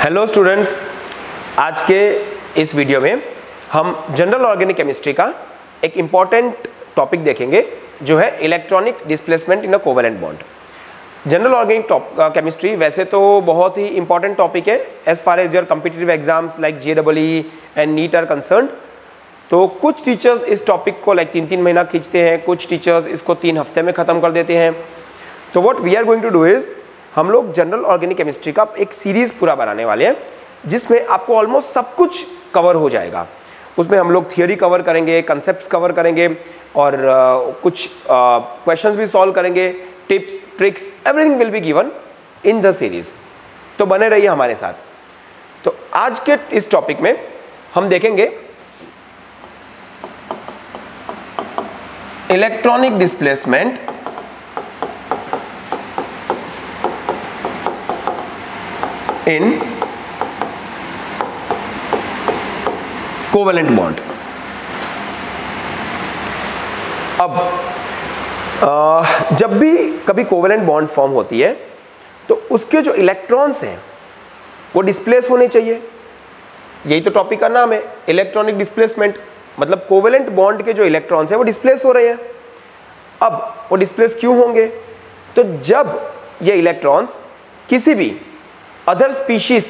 Hello students, आज के इस वीडियो में हम जनरल ऑर्गेनिक केमिस्ट्री का एक इम्पॉर्टेंट टॉपिक देखेंगे जो है electronic displacement in a covalent bond. General organic chemistry वैसे तो बहुत ही इंपॉर्टेंट टॉपिक है as far as your competitive exams like JEE and NEET are concerned. तो कुछ टीचर्स इस टॉपिक को लाइक 3-3 महीना खींचते हैं, कुछ टीचर्स इसको 3 हफ्ते में ख़त्म कर देते हैं। तो what we are going to do is, हम लोग जनरल ऑर्गेनिक केमिस्ट्री का एक सीरीज़ पूरा बनाने वाले हैं जिसमें आपको ऑलमोस्ट सब कुछ कवर हो जाएगा। उसमें हम लोग थियोरी कवर करेंगे, कंसेप्ट्स कवर करेंगे और कुछ क्वेश्चंस भी सॉल्व करेंगे, tips tricks everything will be given in the series. तो बने रहिए हमारे साथ। तो आज के इस टॉपिक में हम देखेंगे electronic displacement in covalent bond. अब जब भी कभी कोवेलेंट बॉन्ड फॉर्म होती है तो उसके जो इलेक्ट्रॉन्स हैं वो डिस्प्लेस होने चाहिए। यही तो टॉपिक का नाम है, इलेक्ट्रॉनिक डिस्प्लेसमेंट। मतलब कोवेलेंट बॉन्ड के जो इलेक्ट्रॉन्स हैं वो डिस्प्लेस हो रहे हैं। अब वो डिस्प्लेस क्यों होंगे? तो जब ये इलेक्ट्रॉन्स किसी भी अदर स्पीशीज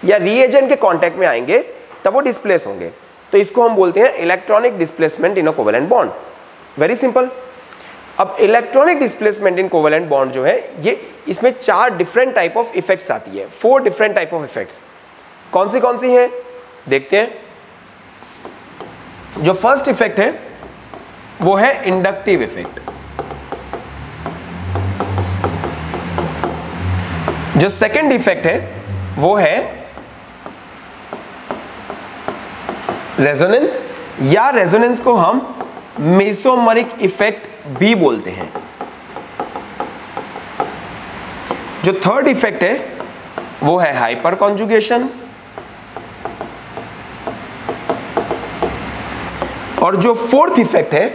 या रिएजेंट के कांटेक्ट में आएंगे तब वो डिस्प्लेस होंगे। तो इसको हम बोलते हैं electronic displacement in a covalent bond. Very simple. अब electronic displacement in covalent bond जो है ये, इसमें 4 डिफरेंट टाइप ऑफ इफेक्ट्स आती है, 4 डिफरेंट टाइप ऑफ इफेक्ट्स। कौन सी हैं देखते हैं। जो फर्स्ट इफेक्ट है वो है इंडक्टिव इफेक्ट। जो सेकंड इफेक्ट है वो है रेजोनेंस, या रेजोनेंस को हम मेसोमरिक इफेक्ट भी बोलते हैं। जो थर्ड इफेक्ट है वो है हाइपर कॉन्जुगेशन, और जो फोर्थ इफेक्ट है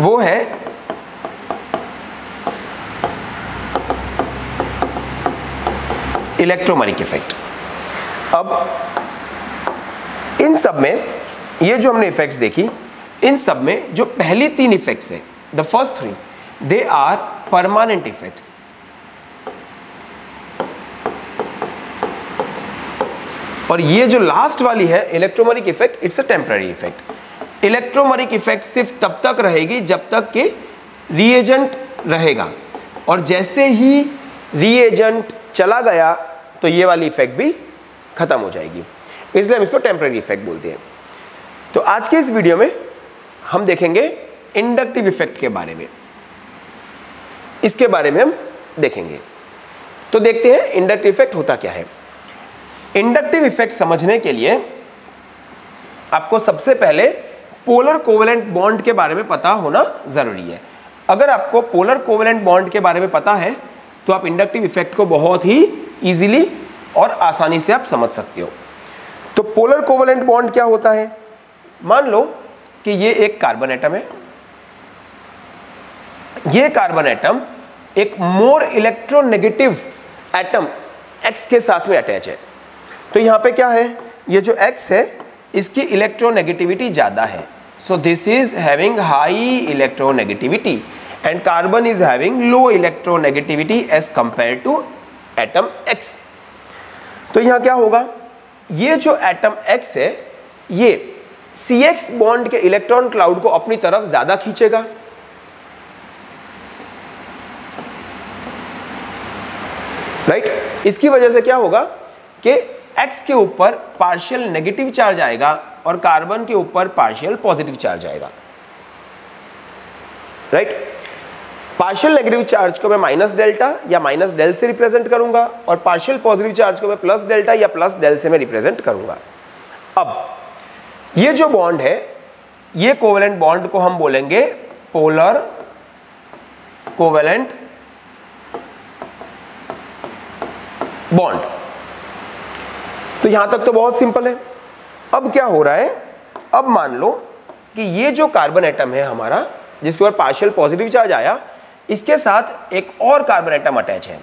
वो है इलेक्ट्रोमरिक इफेक्ट। अब इन सब में ये जो हमने इफेक्ट्स देखी, इन सब में जो पहली 3 इफेक्ट्स हैं, the first 3 they are permanent effects. और ये जो लास्ट वाली है electromeric effect, it's a temporary effect. Electromeric effect सिर्फ तब तक रहेगी जब तक कि रिएजेंट रहेगा, और जैसे ही रिएजेंट चला गया तो ये वाली इफेक्ट भी खत्म हो जाएगी, इसलिए हम इसको टेम्पररी इफेक्ट बोलते हैं। तो आज के इस वीडियो में हम देखेंगे इंडक्टिव इफेक्ट के बारे में, इसके बारे में हम देखेंगे। तो देखते हैं इंडक्टिव इफेक्ट होता क्या है। इंडक्टिव इफेक्ट समझने के लिए आपको सबसे पहले पोलर कोवेलेंट बॉन्ड के बारे में पता होना जरूरी है। अगर आपको पोलर कोवेलेंट बॉन्ड के बारे में पता है तो आप इंडक्टिव इफेक्ट को बहुत ही इजीली और आसानी से आप समझ सकते हो। तो पोलर कोवेलेंट बॉन्ड क्या होता है? मान लो कि ये एक कार्बन एटम है, ये कार्बन एटम एक मोर इलेक्ट्रोनेगेटिव एटम X के साथ में अटैच है। तो यहां पे क्या है, ये जो X है इसकी इलेक्ट्रोनेगेटिविटी ज्यादा है, so this is having high electronegativity and carbon is having low electronegativity as compare to atom X। तो यहां क्या होगा, ये जो एटम X है ये CX बॉन्ड के इलेक्ट्रॉन क्लाउड को अपनी तरफ ज्यादा खींचेगा, राइट। इसकी वजह से क्या होगा कि X के ऊपर पार्शियल नेगेटिव चार्ज आएगा और कार्बन के ऊपर पार्शियल पॉजिटिव चार्ज आएगा, राइट। पार्शियल नेगेटिव चार्ज को मैं माइनस डेल्टा या माइनस डेल से रिप्रेजेंट करूंगा और पार्शियल पॉजिटिव चार्ज को मैं प्लस डेल्टा या प्लस डेल से मैं रिप्रेजेंट करूंगा। अब ये जो बॉन्ड है, ये कोवेलेंट बॉन्ड को हम बोलेंगे पोलर कोवेलेंट बॉन्ड। तो यहां तक तो बहुत सिंपल है। अब क्या हो रहा है, अब मान लो कि ये जो कार्बन एटम है हमारा, जिसके ऊपर पार्शियल पॉजिटिव चार्ज आया, इसके साथ एक और कार्बन एटम अटैच है।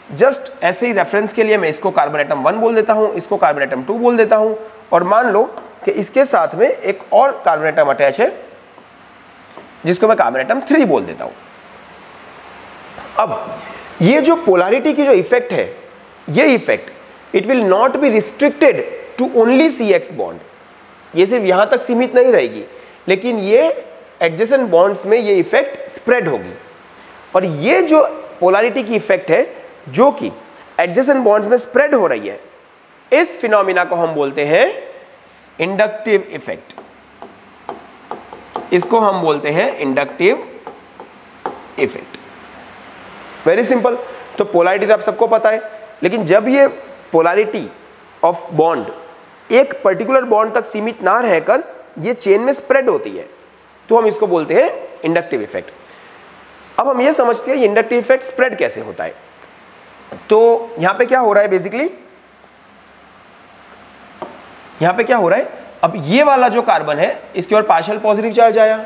जस्ट ऐसे ही रेफरेंस के लिए मैं इसको कार्बन एटम 1 बोल देता हूं, इसको कार्बन एटम 2 बोल देता हूं, और मान लो कि इसके साथ में एक और कार्बन एटम अटैच है जिसको मैं कार्बन एटम 3 बोल देता हूं। अब ये जो पोलैरिटी की जो इफेक्ट है, ये effect it will not be restricted to only CX bond, ये सिर्फ यहां तक सीमित नहीं रहेगी, लेकिन ये एडजेसेंट बॉन्ड्स में ये इफेक्ट स्प्रेड होगी। और ये जो पोलैरिटी की इफेक्ट है जो कि एडजेसेंट बॉन्ड्स में स्प्रेड हो रही है, इस फिनोमिना को हम बोलते हैं इंडक्टिव इफेक्ट। इसको हम बोलते हैं इंडक्टिव इफेक्ट। Very simple. तो पोलैरिटी तो आप सबको पता है, लेकिन जब ये पोलैरिटी ऑफ बॉन्ड एक पर्टिकुलर बॉन्ड तक सीमित ना रहकर ये चेन में स्प्रेड होती है, तो हम इसको बोलते हैं इंडक्टिव इफेक्ट। अब हम ये समझते हैं ये इंडक्टिव इफेक्ट स्प्रेड कैसे होता है। तो यहां पे क्या हो रहा है, बेसिकली यहां पे क्या हो रहा है, अब ये वाला जो कार्बन है इसके ऊपर पार्शियल पॉजिटिव चार्ज आया,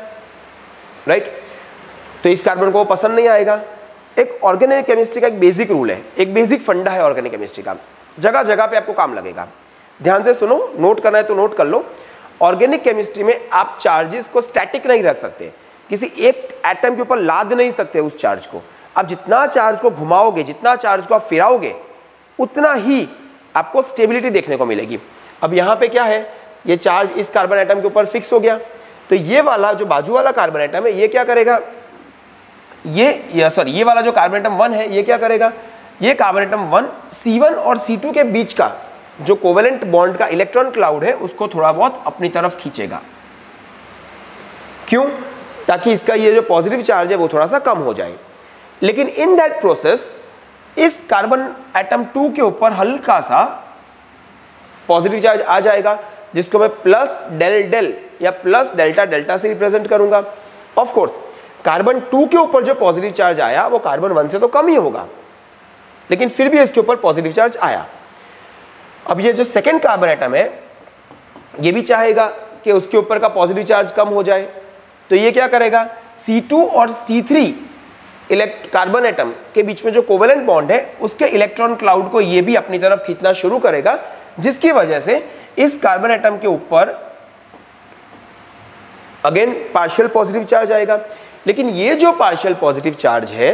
राइट, तो इस कार्बन को पसंद नहीं आएगा। एक ऑर्गेनिक केमिस्ट्री का एक बेसिक रूल है, एक बेसिक फंडा है ऑर्गेनिक केमिस्ट्री का, जगह जगह पे आपको काम लगेगा। ध्यान से सुनो, नोट करना है तो नोट कर लो। ऑर्गेनिक केमिस्ट्री में आप चार्जेस को स्टैटिक नहीं रख सकते, किसी एक एटम के ऊपर लाद नहीं सकते उस चार्ज को। आप जितना चार्ज को घुमाओगे, जितना चार्ज को आप फिराओगे, उतना ही आपको स्टेबिलिटी देखने को मिलेगी। अब यहाँ पे क्या है, ये चार्ज इस कार्बन एटम के ऊपर फिक्स हो गया, तो ये वाला जो बाजू वाला कार्बन एटम है ये क्या करेगा, ये वाला जो कार्बन एटम 1 है ये क्या करेगा, ये कार्बन एटम 1 C1 और C2 के बीच का जो कोवेलेंट बॉन्ड का इलेक्ट्रॉन क्लाउड है उसको थोड़ा बहुत अपनी तरफ खींचेगा। क्यों? ताकि इसका ये जो पॉजिटिव चार्ज है वो थोड़ा सा कम हो जाए। लेकिन इन दैट प्रोसेस इस कार्बन एटम 2 के ऊपर हल्का सा पॉजिटिव चार्ज आ जाएगा, जिसको मैं प्लस डेल डेल या प्लस डेल्टा डेल्टा से रिप्रेजेंट करूंगा। ऑफ कोर्स कार्बन 2 के ऊपर जो पॉजिटिव चार्ज आया वो कार्बन 1 से तो कम ही होगा, लेकिन फिर भी इसके ऊपर पॉजिटिव चार्ज आया। अब ये जो सेकेंड कार्बन एटम है ये भी चाहेगा कि उसके ऊपर का पॉजिटिव चार्ज कम हो जाए, तो ये क्या करेगा, C2 और C3 कार्बन एटम के बीच में जो कोवेलेंट बॉन्ड है उसके इलेक्ट्रॉन क्लाउड को ये भी अपनी तरफ खींचना शुरू करेगा, जिसकी वजह से इस कार्बन एटम के ऊपर अगेन पार्शियल पॉजिटिव चार्ज आएगा। लेकिन ये जो पार्शियल पॉजिटिव चार्ज है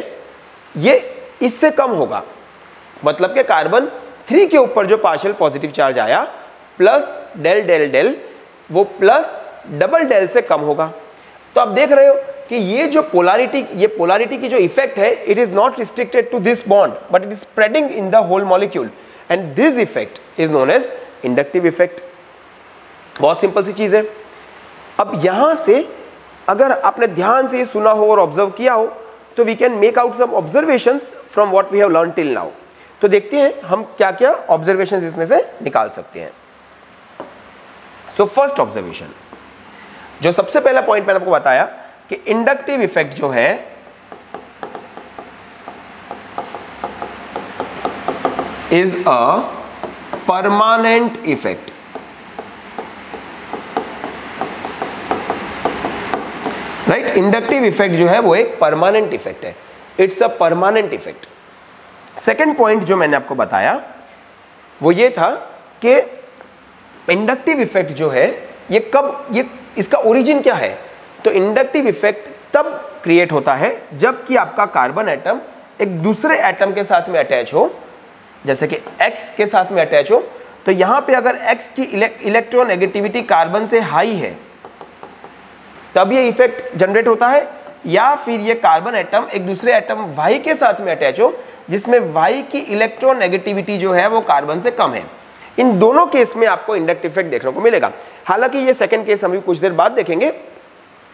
ये इससे कम होगा, मतलब कि कार्बन 3 के ऊपर जो पार्शियल पॉजिटिव चार्ज आया प्लस डेल डेल डेल वो प्लस डबल डेल से कम होगा। तो आप देख रहे हो कि ये पोलैरिटी की जो इफेक्ट है it is not restricted to this bond but it is spreading in the whole molecule, and this effect is known as inductive effect. बहुत सिंपल सी चीज है। अब यहां से अगर आपने ध्यान से सुना हो और ऑब्जर्व किया हो तो we can make out some observations from what we have learn till now. तो देखते हैं हम क्या क्या ऑब्जर्वेशंस इसमें से निकाल सकते हैं। सो फर्स्ट ऑब्जर्वेशन, जो सबसे पहला पॉइंट मैंने आपको बताया कि इंडक्टिव इफेक्ट जो है is a permanent effect. Right, inductive effect जो है वो एक परमानेंट इफेक्ट है, it's a permanent effect. Second point जो मैंने आपको बताया वो ये था कि इंडक्टिव इफेक्ट जो है ये इसका ओरिजिन क्या है। तो इंडक्टिव इफेक्ट तब क्रिएट होता है जबकि आपका कार्बन एटम एक दूसरे एटम के साथ में अटैच हो, जैसे कि X के साथ में अटैच हो। तो यहां पे अगर X की इलेक्ट्रोनेगेटिविटी कार्बन से हाई है तब ये इफेक्ट जनरेट होता है, या फिर ये कार्बन एटम एक दूसरे एटम Y के साथ में अटैच हो जिसमें Y की इलेक्ट्रोनेगेटिविटी जो है वो कार्बन से कम है। इन दोनों केस में आपको इंडक्टिव इफेक्ट देखने को मिलेगा। हालांकि ये सेकंड केस हम भी कुछ देर बाद देखेंगे,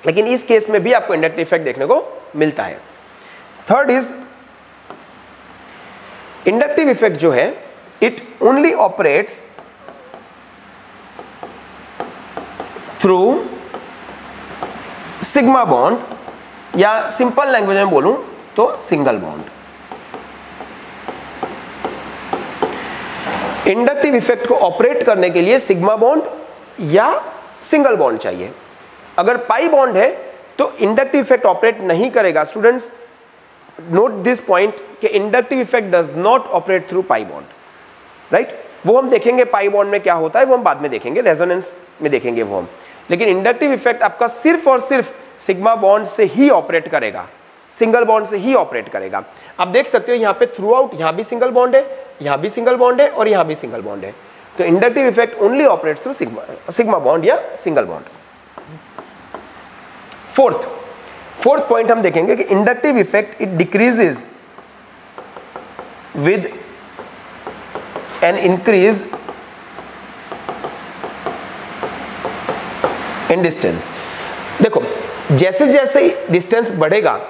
लेकिन इस केस में भी आपको इंडक्टिव इफेक्ट देखने को मिलता है। थर्ड इज इंडक्टिव इफेक्ट जो है it only operates through sigma bond, या सिंपल लैंग्वेज में बोलूं तो सिंगल बॉन्ड। इंडक्टिव इफेक्ट को ऑपरेट करने के लिए सिग्मा बॉन्ड या सिंगल बॉन्ड चाहिए। अगर पाई बॉन्ड है तो इंडक्टिव इफेक्ट ऑपरेट नहीं करेगा। स्टूडेंट्स, नोट दिस पॉइंट कि inductive effect does not operate through pi bond, right. वो हम देखेंगे पाई बॉन्ड में क्या होता है, वो हम बाद में देखेंगे, रेजोनेंस में देखेंगे वो हम। लेकिन इंडक्टिव इफेक्ट आपका सिर्फ और सिर्फ सिग्मा बॉन्ड से ही ऑपरेट करेगा, सिंगल बॉन्ड से ही ऑपरेट करेगा। आप देख सकते हो यहाँ पे थ्रू आउट, यहाँ भी सिंगल बॉन्ड है, यहाँ भी सिंगल बॉन्ड है और यहाँ भी सिंगल बॉन्ड है। तो inductive effect only operate through sigma bond या सिंगल बॉन्ड। फोर्थ पॉइंट हम देखेंगे कि inductive effect it decreases with an increase in distance. देखो जैसे जैसे डिस्टेंस बढ़ेगा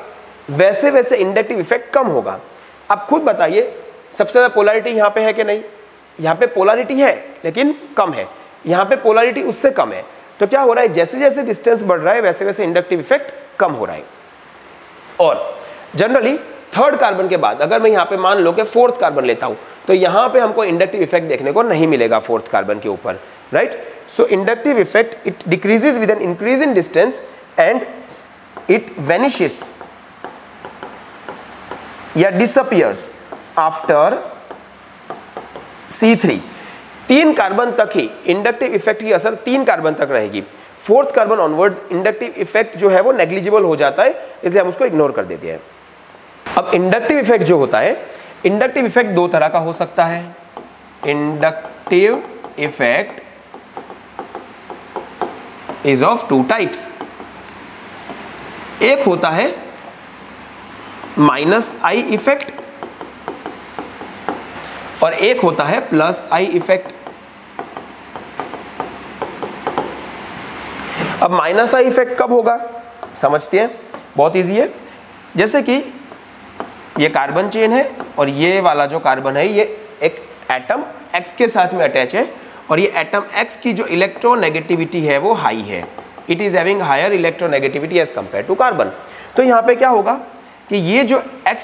वैसे वैसे इंडक्टिव इफेक्ट कम होगा। आप खुद बताइए सबसे ज्यादा पोलैरिटी यहाँ पे है कि नहीं? यहाँ पे पोलैरिटी है लेकिन कम है, यहाँ पे पोलैरिटी उससे कम है। तो क्या हो रहा है, जैसे जैसे डिस्टेंस बढ़ रहा है वैसे वैसे इंडक्टिव इफेक्ट कम हो रहा है। और जनरली थर्ड कार्बन के बाद अगर मैं यहाँ पे मान लो कि फोर्थ कार्बन लेता हूँ तो यहाँ पे हमको इंडक्टिव इफेक्ट देखने को नहीं मिलेगा फोर्थ कार्बन के ऊपर, right. So inductive effect it decreases with an increase in distance and it vanishes या डिसअपियर्स आफ्टर C3। 3 कार्बन तक ही इंडक्टिव इफेक्ट की असर 3 कार्बन तक रहेगी। Fourth carbon onwards inductive effect जो है वो नेग्लिजिबल हो जाता है, इसलिए हम उसको इग्नोर कर देते हैं। अब इंडक्टिव इफेक्ट जो होता है, इंडक्टिव इफेक्ट 2 तरह का हो सकता है। Inductive effect is of 2 types. एक होता है -I इफेक्ट और एक होता है +I इफेक्ट। अब -I इफेक्ट कब होगा समझते हैं, बहुत इजी है। जैसे कि ये कार्बन चेन है और ये वाला जो कार्बन है ये एक एटम X के साथ में अटैच है और ये एटम X की जो इलेक्ट्रोनेगेटिविटी है वो हाई है, it is having higher electronegativity as compare to carbon. तो यहाँ पे क्या होगा कि ये जो X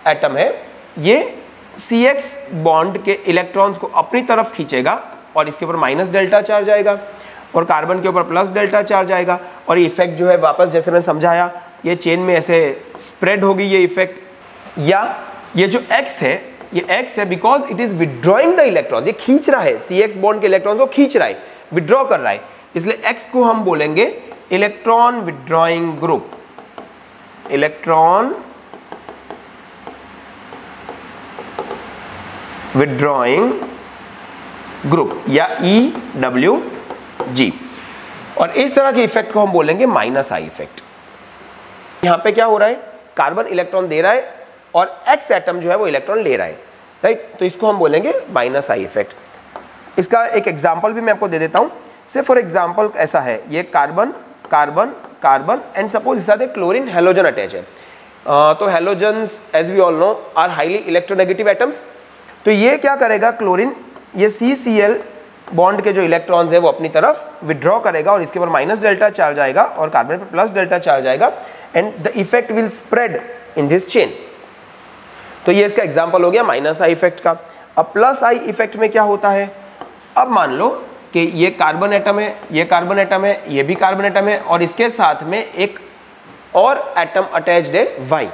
एटम है ये CX बॉन्ड के इलेक्ट्रॉन्स को अपनी तरफ खींचेगा और इसके ऊपर माइनस डेल्टा चार्ज आएगा और कार्बन के ऊपर प्लस डेल्टा चार्ज आएगा और ये इफेक्ट जो है वापस जैसे मैंने समझाया ये चेन में ऐसे स्प्रेड होगी ये इफेक्ट। या ये जो X है ये X है because it is withdrawing the electron, ये खींच रहा है CX बॉन्ड के इलेक्ट्रॉन्स को खींच रहा है, विड्रॉ कर रहा है, इसलिए X को हम बोलेंगे electron withdrawing group, electron withdrawing group या EWG। और इस तरह के इफेक्ट को हम बोलेंगे -I इफेक्ट। यहां पे क्या हो रहा है, कार्बन इलेक्ट्रॉन दे रहा है और X एटम जो है वो इलेक्ट्रॉन ले रहा है, राइट। तो इसको हम बोलेंगे -I इफेक्ट। इसका एक एग्जांपल भी मैं आपको दे देता हूं। से फॉर एग्जांपल ऐसा है, ये carbon carbon carbon and suppose इसके साथ एक क्लोरीन हेलोजन अटैच है। तो halogens as we all know are highly electronegative atoms. तो ये क्या करेगा, क्लोरीन ये CCl बॉन्ड के जो इलेक्ट्रॉन्स है वो अपनी तरफ विड्रॉ करेगा और इसके ऊपर माइनस डेल्टा चार्ज आएगा और कार्बन पर प्लस डेल्टा चार्ज आएगा and the effect will spread in this chain. तो ये इसका एग्जांपल हो गया -I इफेक्ट का। अब +I इफेक्ट में क्या होता है, अब मान लो कि ये कार्बन एटम है, ये कार्बन एटम है, ये भी कार्बन एटम है और इसके साथ में एक और एटम अटैच्ड है Y।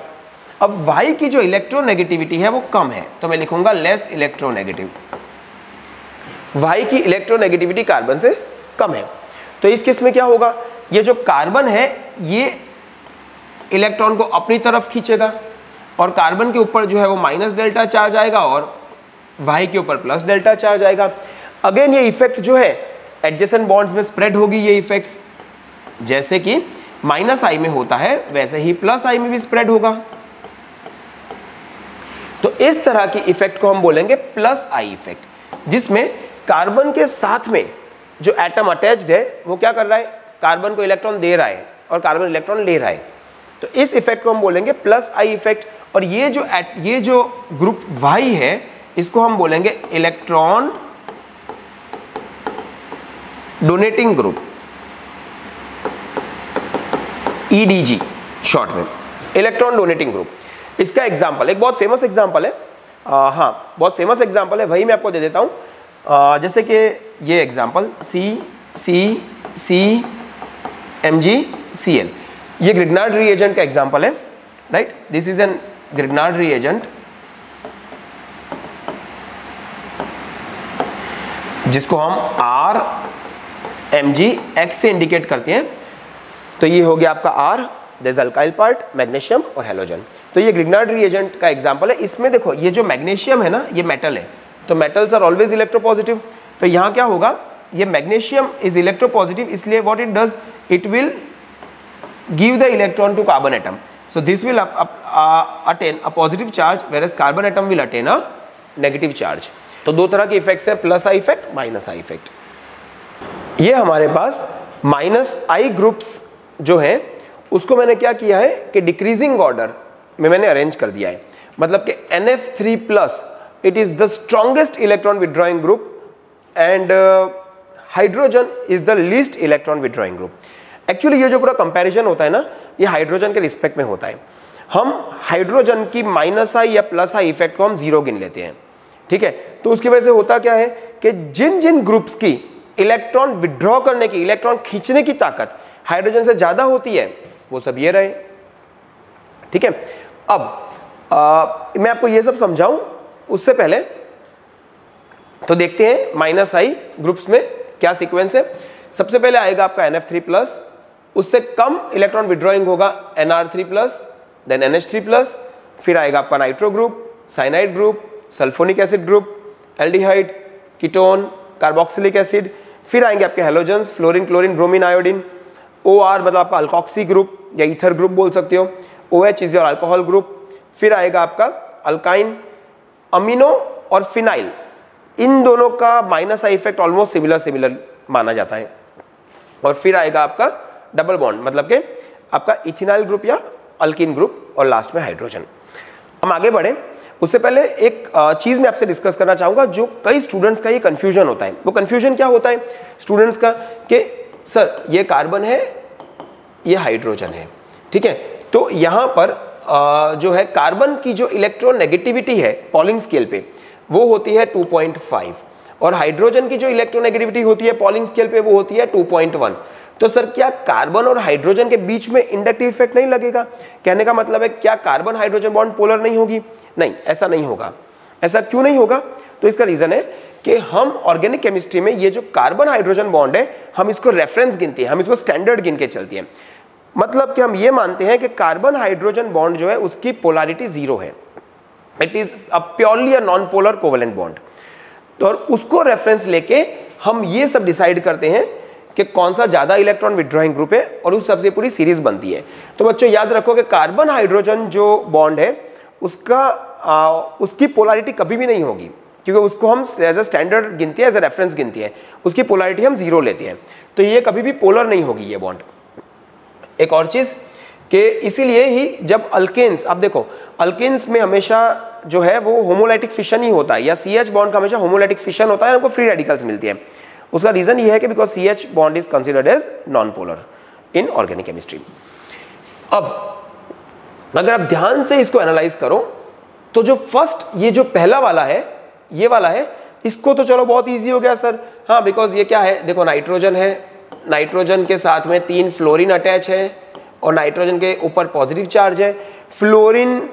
अब Y की जो इलेक्ट्रोनेगेटिविटी है वो कम है तो मैं लिखूंगा लेस इलेक्ट्रोनेगेटिव। Y की इलेक्ट्रोनेगेटिविटी कार्बन से कम है। तो इस केस में क्या होगा, ये जो कार्बन है ये इलेक्ट्रॉन को अपनी तरफ खींचेगा और कार्बन के ऊपर जो है वो माइनस डेल्टा चार्ज आएगा और Y के ऊपर प्लस डेल्टा चार्ज आएगा। अगेन ये इफेक्ट जो है एडजेसेंट बॉन्ड्स में स्प्रेड होगी, ये इफेक्ट्स जैसे कि -I में होता है वैसे ही +I में भी स्प्रेड होगा। तो इस तरह की इफेक्ट को हम बोलेंगे +I इफेक्ट, जिसमें कार्बन के साथ में जो एटम अटैच्ड है वो क्या कर रहा है, कार्बन को इलेक्ट्रॉन दे रहा है और कार्बन इलेक्ट्रॉन ले रहा है। तो इस इफेक्ट को हम बोलेंगे +I इफेक्ट। और ये जो ग्रुप Y है इसको हम बोलेंगे electron donating group, EDG short में, इलेक्ट्रॉन डोनेटिंग ग्रुप। इसका एग्जांपल एक बहुत फेमस एग्जांपल है, हाँ बहुत फेमस एग्जांपल है, वही मैं आपको दे देता हूँ। जैसे कि ये एग्जांपल CmgCl, ये ग्रिग्नार्ड रिएजेंट का एग्जांपल है, right. This is an Grignard reagent जिसको हम R Mg X से इंडिकेट करते हैं, तो ये हो गया आपका R, there is alkyl part, magnesium और हैलोजन। तो ये ग्रिग्नार्ड रिएजेंट का एग्जांपल है। इसमें देखो ये जो मैग्नीशियम है ना, ये मेटल है, तो मेटल्स आर ऑलवेज इलेक्ट्रोपॉजिटिव। तो यहाँ क्या होगा, ये मैग्नीशियम इज इलेक्ट्रोपॉजिटिव, इसलिए what it does, it will give the electron to carbon atom, so this will attain a positive charge whereas carbon atom will attain a negative charge. तो दो तरह के इफेक्ट्स है, plus I effect, minus I effect. ये हमारे पास minus आई groups जो है उसको मैंने क्या किया है कि डिक्रीजिंग ऑर्डर में मैंने अरेंज कर दिया है, मतलब कि NF3+ it is the strongest electron withdrawing group and hydrogen is the least electron withdrawing group. Actually ये जो पूरा कंपैरिजन होता है ना, ये हाइड्रोजन के रिस्पेक्ट में होता है। हम हाइड्रोजन की माइनस आई या प्लस आई इफेक्ट को हम 0 गिन लेते हैं, ठीक है। तो उसकी वजह से होता क्या है कि जिन जिन ग्रुप्स की इलेक्ट्रॉन विड्रॉ करने की, इलेक्ट्रॉन खींचने की ताकत हाइड्रोजन से ज्यादा होती है, वो सब ये रहे, ठीक है। अब मैं आपको ये सब समझाऊं उससे पहले तो देखते हैं माइनस आई ग्रुप्स में क्या सीक्वेंस है। सबसे पहले आएगा आपका NF3+, उससे कम इलेक्ट्रॉन विड्रॉइंग होगा NR3+, देन NH3+, फिर आएगा आपका nitro group, cyanide group, sulphonic acid group, aldehyde, ketone, carboxylic acid, फिर आएंगे आपके halogens, fluorine, chlorine, bromine, iodine, OR मतलब आपका अल्कोक्सी ग्रुप या ईथर ग्रुप बोल सकते हो, OH is your alcohol group, फिर आएगा आपका अल्काइन, अमीनो और फिनाइल। इन दोनों का minus I effect almost similar माना जाता है। और फिर आएगा आपका डबल बॉन्ड, मतलब कि आपका इथिनाइल ग्रुप या अल्किन ग्रुप, और लास्ट में हाइड्रोजन। हम आगे बढ़े उससे पहले एक चीज मैं आपसे डिस्कस करना चाहूंगा, जो कई स्टूडेंट्स का ये कंफ्यूजन होता है। वो कंफ्यूजन क्या होता है स्टूडेंट्स का कि सर ये कार्बन है, ये हाइड्रोजन है, ठीक है। तो यहाँ पर जो है कार्बन की जो इलेक्ट्रोनेगेटिविटी है पॉलिंग स्केल पे वो होती है 2.5 और हाइड्रोजन की जो इलेक्ट्रोनेगेटिविटी होती है पॉलिंग स्केल पे वो होती है 2.1। तो सर क्या कार्बन और हाइड्रोजन के बीच में इंडक्टिव इफेक्ट नहीं लगेगा? कहने का मतलब है क्या कार्बन हाइड्रोजन बॉन्ड पोलर नहीं होगी? नहीं, ऐसा नहीं होगा। ऐसा क्यों नहीं होगा? तो इसका रीजन है कि हम ऑर्गेनिक केमिस्ट्री में ये जो कार्बन हाइड्रोजन बॉन्ड है हम इसको रेफरेंस गिनते हैं, हम इसको स्टैंडर्ड गिन के चलते हैं। मतलब कि हम ये मानते हैं कि कार्बन हाइड्रोजन बॉन्ड जो है उसकी पोलैरिटी 0 है, it is a purely a non polar covalent bond. तो और उसको रेफरेंस लेके हम ये सब डिसाइड करते हैं कि कौन सा ज्यादा इलेक्ट्रॉन विड्रॉइंग ग्रुप है और उस सबसे पूरी सीरीज बनती है। तो बच्चों याद रखो कि कार्बन हाइड्रोजन जो बॉन्ड है उसकी पोलैरिटी कभी भी नहीं होगी, क्योंकि उसको हम एज अ स्टैंडर्ड गिनते हैं, एज अ रेफरेंस गिनते हैं, उसकी पोलैरिटी हम 0 लेते हैं। तो ये कभी भी पोलर नहीं होगी ये बॉन्ड। एक और चीज कि इसीलिए ही जब अल्केन्स, आप देखो अल्केन्स में हमेशा जो है वो होमोलाइटिक फिशन ही होता है, या CH बॉन्ड का हमेशा होमोलाइटिक फिशन होता है, हमको फ्री रेडिकल्स मिलती है। उसका रीजन ये है कि because CH bond is considered as non polar in organic chemistry. अब अगर आप ध्यान से इसको एनालाइज करो तो जो फर्स्ट ये जो पहला वाला है, ये वाला है, इसको तो चलो बहुत इजी हो गया सर। हाँ, बिकॉज ये क्या है, देखो नाइट्रोजन है, नाइट्रोजन के साथ में 3 फ्लोरीन अटैच है और नाइट्रोजन के ऊपर पॉजिटिव चार्ज है। Fluorine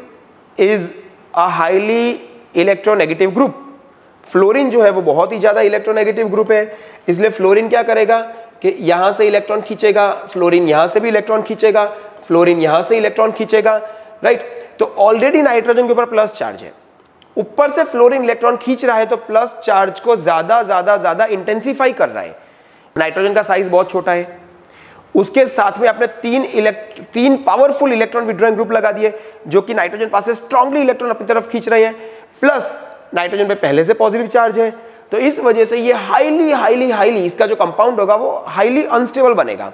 is a highly electronegative group. Fluorine जो है वो बहुत ही ज्यादा इलेक्ट्रोनेगेटिव ग्रुप है, इसलिए फ्लोरीन क्या करेगा कि यहां से इलेक्ट्रॉन खींचेगा, फ्लोरीन यहां से भी इलेक्ट्रॉन खींचेगा, फ्लोरीन यहां से इलेक्ट्रॉन खींचेगा, राइट। तो ऑलरेडी नाइट्रोजन के ऊपर प्लस चार्ज है, ऊपर से फ्लोरीन इलेक्ट्रॉन खींच रहा है तो प्लस चार्ज को ज्यादा इंटेंसिफाई कर रहा है। नाइट्रोजन का साइज बहुत छोटा है, उसके साथ में आपने 3 पावरफुल इलेक्ट्रॉन विड्रॉइंग ग्रुप लगा दिए जो कि नाइट्रोजन पास से स्ट्रांगली इलेक्ट्रॉन अपनी तरफ खींच रहे हैं, प्लस नाइट्रोजन पे पहले से पॉजिटिव चार्ज है। तो इस वजह से ये हाईली इसका जो कंपाउंड होगा वो हाईली अनस्टेबल बनेगा।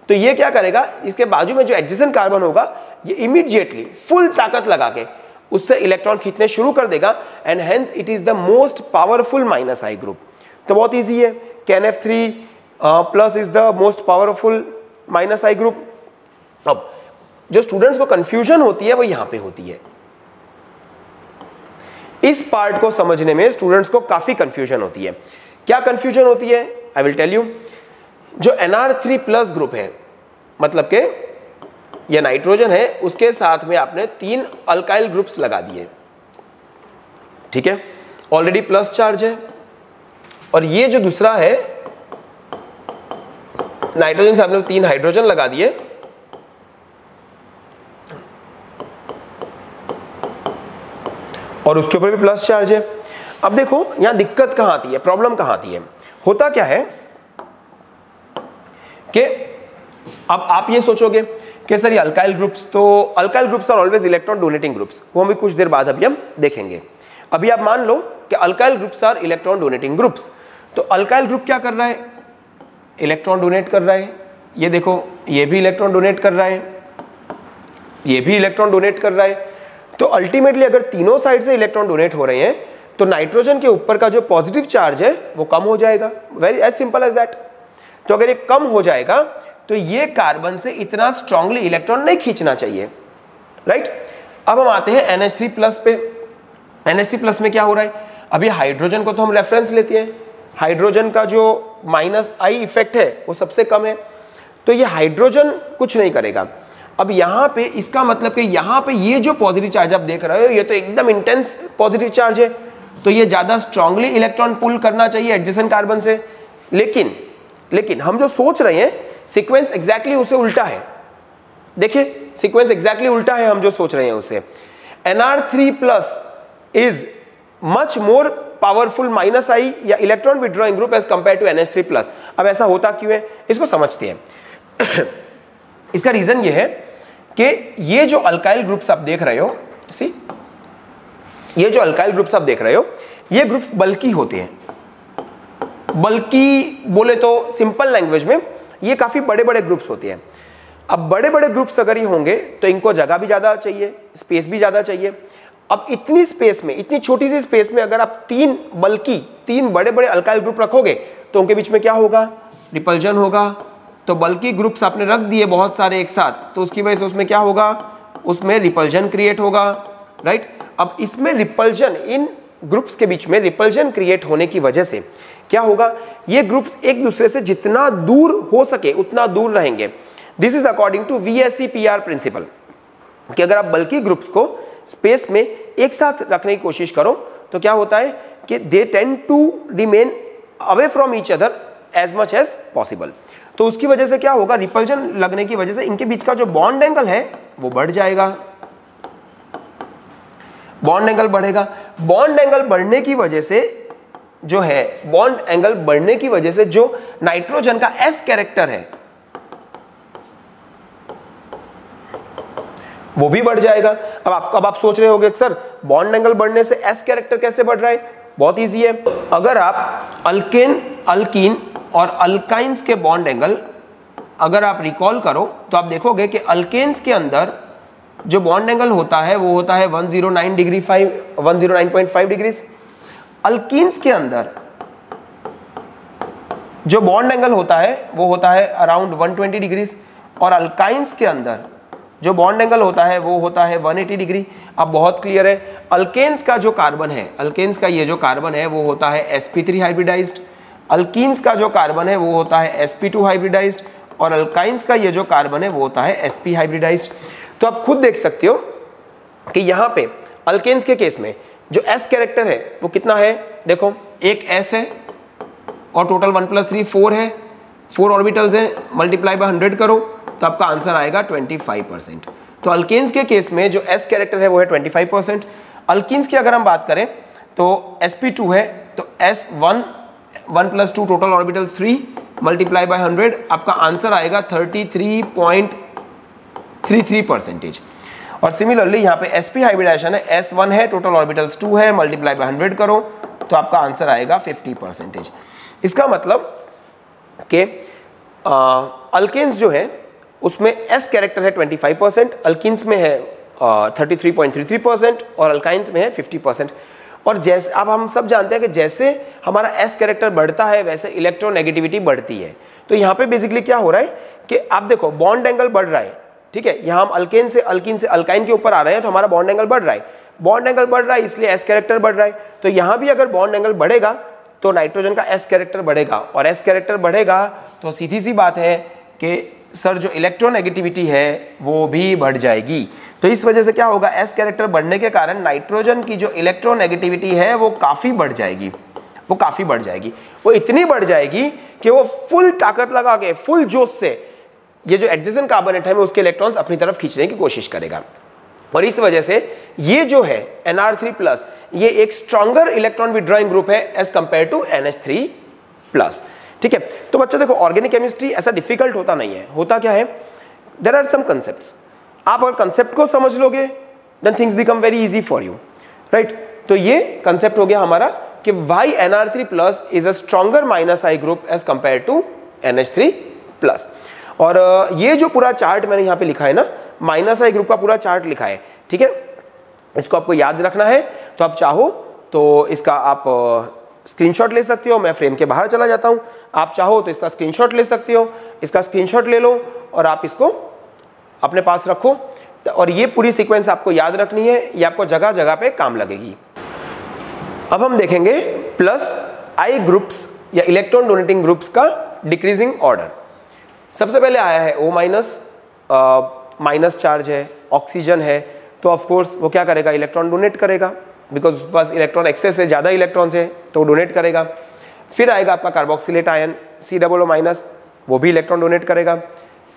तो ये क्या करेगा, इसके बाजू में जो एडजेसेंट कार्बन होगा ये इमीडिएटली फुल ताकत लगा के उससे इलेक्ट्रॉन खींचने शुरू कर देगा, and hence it is the most powerful minus I group. तो बहुत ईजी है, NF3+ is the most powerful minus I group. अब जो स्टूडेंट्स को कंफ्यूजन होती है वो यहां पे होती है। इस पार्ट को समझने में स्टूडेंट्स को काफी कंफ्यूजन होती है। क्या कंफ्यूजन होती है? I will tell you. जो NR3+ ग्रुप है, मतलब के ये नाइट्रोजन है, उसके साथ में आपने 3 अल्काइल ग्रुप्स लगा दिए, ठीक है, ऑलरेडी प्लस चार्ज है। और ये जो दूसरा है नाइट्रोजन से आपने 3 हाइड्रोजन लगा दिए, और उसके ऊपर भी प्लस चार्ज है। अब देखो यहां दिक्कत कहां आती है, प्रॉब्लम कहां आती है। होता क्या है कि अब आप ये सोचोगे कि सर ये अल्काइल ग्रुप्स, तो alkyl groups are always electron donating groups, वो हम भी कुछ देर बाद अभी हम देखेंगे। अभी आप मान लो कि alkyl groups are electron donating groups, तो अल्काइल ग्रुप क्या कर रहा है, इलेक्ट्रॉन डोनेट कर रहा है। ये देखो ये भी इलेक्ट्रॉन डोनेट कर रहा है, ये भी इलेक्ट्रॉन डोनेट कर रहा है। तो अल्टीमेटली अगर तीनों साइड से इलेक्ट्रॉन डोनेट हो रहे हैं तो नाइट्रोजन के ऊपर का जो पॉजिटिव चार्ज है वो कम हो जाएगा, very as simple as that. तो अगर ये कम हो जाएगा तो ये कार्बन से इतना स्ट्रांगली इलेक्ट्रॉन नहीं खींचना चाहिए, राइट। अब हम आते हैं NH3+ पे। NH3+ में क्या हो रहा है, अभी हाइड्रोजन को तो हम रेफरेंस लेते हैं, हाइड्रोजन का जो -I इफेक्ट है वो सबसे कम है, तो ये हाइड्रोजन कुछ नहीं करेगा। अब यहाँ पे इसका मतलब कि यहाँ पे ये जो पॉजिटिव चार्ज आप देख रहे हो ये तो एकदम इंटेंस पॉजिटिव चार्ज है, तो ये ज्यादा स्ट्रांगली इलेक्ट्रॉन पुल करना चाहिए एडजेसेंट कार्बन से। लेकिन हम जो सोच रहे हैं सीक्वेंस एग्जैक्टली उससे उल्टा है। देखिए सीक्वेंस एग्जैक्टली उल्टा है हम जो सोच रहे हैं उससे। Nr3+ is much more powerful -I या electron withdrawing group as compare to NH3+। अब ऐसा होता क्यों है इसको समझते हैं। इसका रीजन ये है कि ये जो अल्काइल ग्रुप्स आप देख रहे हो, सी ये जो अल्काइल ग्रुप्स आप देख रहे हो ये ग्रुप्स बल्की होते हैं। बल्की बोले तो सिंपल लैंग्वेज में ये काफी बड़े बड़े ग्रुप्स होते हैं। अब बड़े बड़े ग्रुप्स अगर ये होंगे तो इनको जगह भी ज्यादा चाहिए, स्पेस भी ज्यादा चाहिए। अब इतनी स्पेस में, इतनी छोटी सी स्पेस में अगर आप 3 बड़े बड़े अल्काइल ग्रुप रखोगे तो उनके बीच में क्या होगा, रिपल्जन होगा। तो बल्कि ग्रुप्स आपने रख दिए बहुत सारे एक साथ, तो उसकी वजह से उसमें क्या होगा, उसमें रिपल्जन क्रिएट होगा, राइट। अब इसमें रिपल्जन, इन ग्रुप्स के बीच में रिपल्जन क्रिएट होने की वजह से क्या होगा, ये ग्रुप्स एक दूसरे से जितना दूर हो सके उतना दूर रहेंगे। This is according to VSEPR principle, कि अगर आप बल्कि ग्रुप्स को स्पेस में एक साथ रखने की कोशिश करो तो क्या होता है कि they tend to remain away from each other as much as possible. तो उसकी वजह से क्या होगा, रिपल्जन लगने की वजह से इनके बीच का जो बॉन्ड एंगल है वो बढ़ जाएगा, बॉन्ड एंगल बढ़ेगा। बॉन्ड एंगल बढ़ने की वजह से जो है, बॉन्ड एंगल बढ़ने की वजह से जो नाइट्रोजन का S कैरेक्टर है वो भी बढ़ जाएगा। अब आप सोच रहे होंगे सर बॉन्ड एंगल बढ़ने से S कैरेक्टर कैसे बढ़ रहा है, बहुत इजी है। अगर आप अल्कीन और अल्काइंस के बॉन्ड एंगल अगर आप रिकॉल करो तो आप देखोगे कि अल्केन्स के अंदर जो बॉन्ड एंगल होता है वो होता है 109.5 डिग्री। अल्कीन्स के अंदर जो बॉन्ड एंगल होता है वो होता है अराउंड 120 डिग्री, और अल्काइंस के अंदर जो बॉन्ड एंगल होता है वो होता है 180 डिग्री। अब बहुत क्लियर है, अल्केन्स का जो कार्बन है, अल्केन्स का ये जो कार्बन है वो होता है sp3 हाइब्रिडाइज्ड, अल्कीन्स का जो कार्बन है वो होता है sp2 हाइब्रिडाइज्ड, और अल्काइंस का ये जो कार्बन है वो होता है sp हाइब्रिडाइज्ड। तो आप खुद देख सकते हो कि यहाँ पे अल्केन्स के केस में जो S कैरेक्टर है वो कितना है, देखो एक S है और टोटल 1 + 3 4 है, 4 ऑर्बिटल्स हैं, मल्टीप्लाई बाय 100 करो तो आपका आंसर आएगा 25%। तो अल्केन्स के केस में जो S कैरेक्टर है वो है 25%। अल्कीन्स की अगर हम बात करें तो sp2 है, तो S1 1 + 2 total orbitals 3 multiply by 100, आपका आंसर आएगा 33.33%। और सिमिलरली यहाँ पे sp हाइब्रिडाइजेशन है, S1 है, टोटल ऑर्बिटल्स 2 है, मल्टीप्लाई बाय 100 करो तो आपका आंसर आएगा 50%। इसका मतलब कि अल्केन्स जो है उसमें S कैरेक्टर है 25%, अल्कीन्स में है 33.33% और अल्काइंस में है 50%। और जैसे अब हम सब जानते हैं कि जैसे हमारा S कैरेक्टर बढ़ता है वैसे इलेक्ट्रोनेगेटिविटी बढ़ती है। तो यहाँ पे बेसिकली क्या हो रहा है कि आप देखो बॉन्ड एंगल बढ़ रहा है, ठीक है, यहाँ हम अल्केन से अल्काइन के ऊपर आ रहे हैं तो हमारा बॉन्ड एंगल बढ़ रहा है, बॉन्ड एंगल बढ़ रहा है इसलिए S कैरेक्टर बढ़ रहा है। तो यहाँ भी अगर बॉन्ड एंगल बढ़ेगा तो नाइट्रोजन का S कैरेक्टर बढ़ेगा, और S कैरेक्टर बढ़ेगा तो सीधी सी बात है कि सर जो इलेक्ट्रोनेगेटिविटी है वो भी बढ़ जाएगी। तो इस वजह से क्या होगा, एस कैरेक्टर बढ़ने के कारण नाइट्रोजन की जो इलेक्ट्रोनेगेटिविटी है वो काफ़ी बढ़ जाएगी, वो काफ़ी बढ़ जाएगी। वो इतनी बढ़ जाएगी कि वो फुल ताकत लगा के, फुल जोश से ये जो एडजेसेंट कार्बन एटम है उसके इलेक्ट्रॉन्स अपनी तरफ खींचने की कोशिश करेगा। और इस वजह से ये जो है Nr3+, ये एक स्ट्रॉन्गर इलेक्ट्रॉन विड्रॉइंग ग्रुप है एज कंपेयर टू NH3+। ठीक है, तो बच्चों देखो ऑर्गेनिक केमिस्ट्री ऐसा डिफिकल्ट होता नहीं है। होता क्या है, देयर आर सम कंसेप्ट्स, आप अगर कंसेप्ट को समझ लोगे then things become very easy for you, right. तो ये कंसेप्ट हो गया हमारा कि why Nr3+ is a stronger -I group as compare to NH3+। और ये जो पूरा चार्ट मैंने यहाँ पे लिखा है ना, -I ग्रुप का पूरा चार्ट लिखा है, ठीक है। इसको आपको याद रखना है, तो आप चाहो तो इसका आप स्क्रीनशॉट ले सकते हो। मैं फ्रेम के बाहर चला जाता हूँ, आप चाहो तो इसका स्क्रीनशॉट ले सकते हो। इसका स्क्रीनशॉट ले लो और आप इसको अपने पास रखो। और ये पूरी सीक्वेंस आपको याद रखनी है, ये आपको जगह जगह पे काम लगेगी। अब हम देखेंगे +I ग्रुप्स या इलेक्ट्रॉन डोनेटिंग ग्रुप्स का डिक्रीजिंग ऑर्डर। सबसे पहले आया है O-, माइनस चार्ज है, ऑक्सीजन है, तो ऑफ कोर्स वो क्या करेगा, इलेक्ट्रॉन डोनेट करेगा, बिकॉज बस इलेक्ट्रॉन एक्सेस है, ज़्यादा इलेक्ट्रॉन्स है तो डोनेट करेगा। फिर आएगा आपका कार्बोक्सिलेट आयन COO-, वो भी इलेक्ट्रॉन डोनेट करेगा।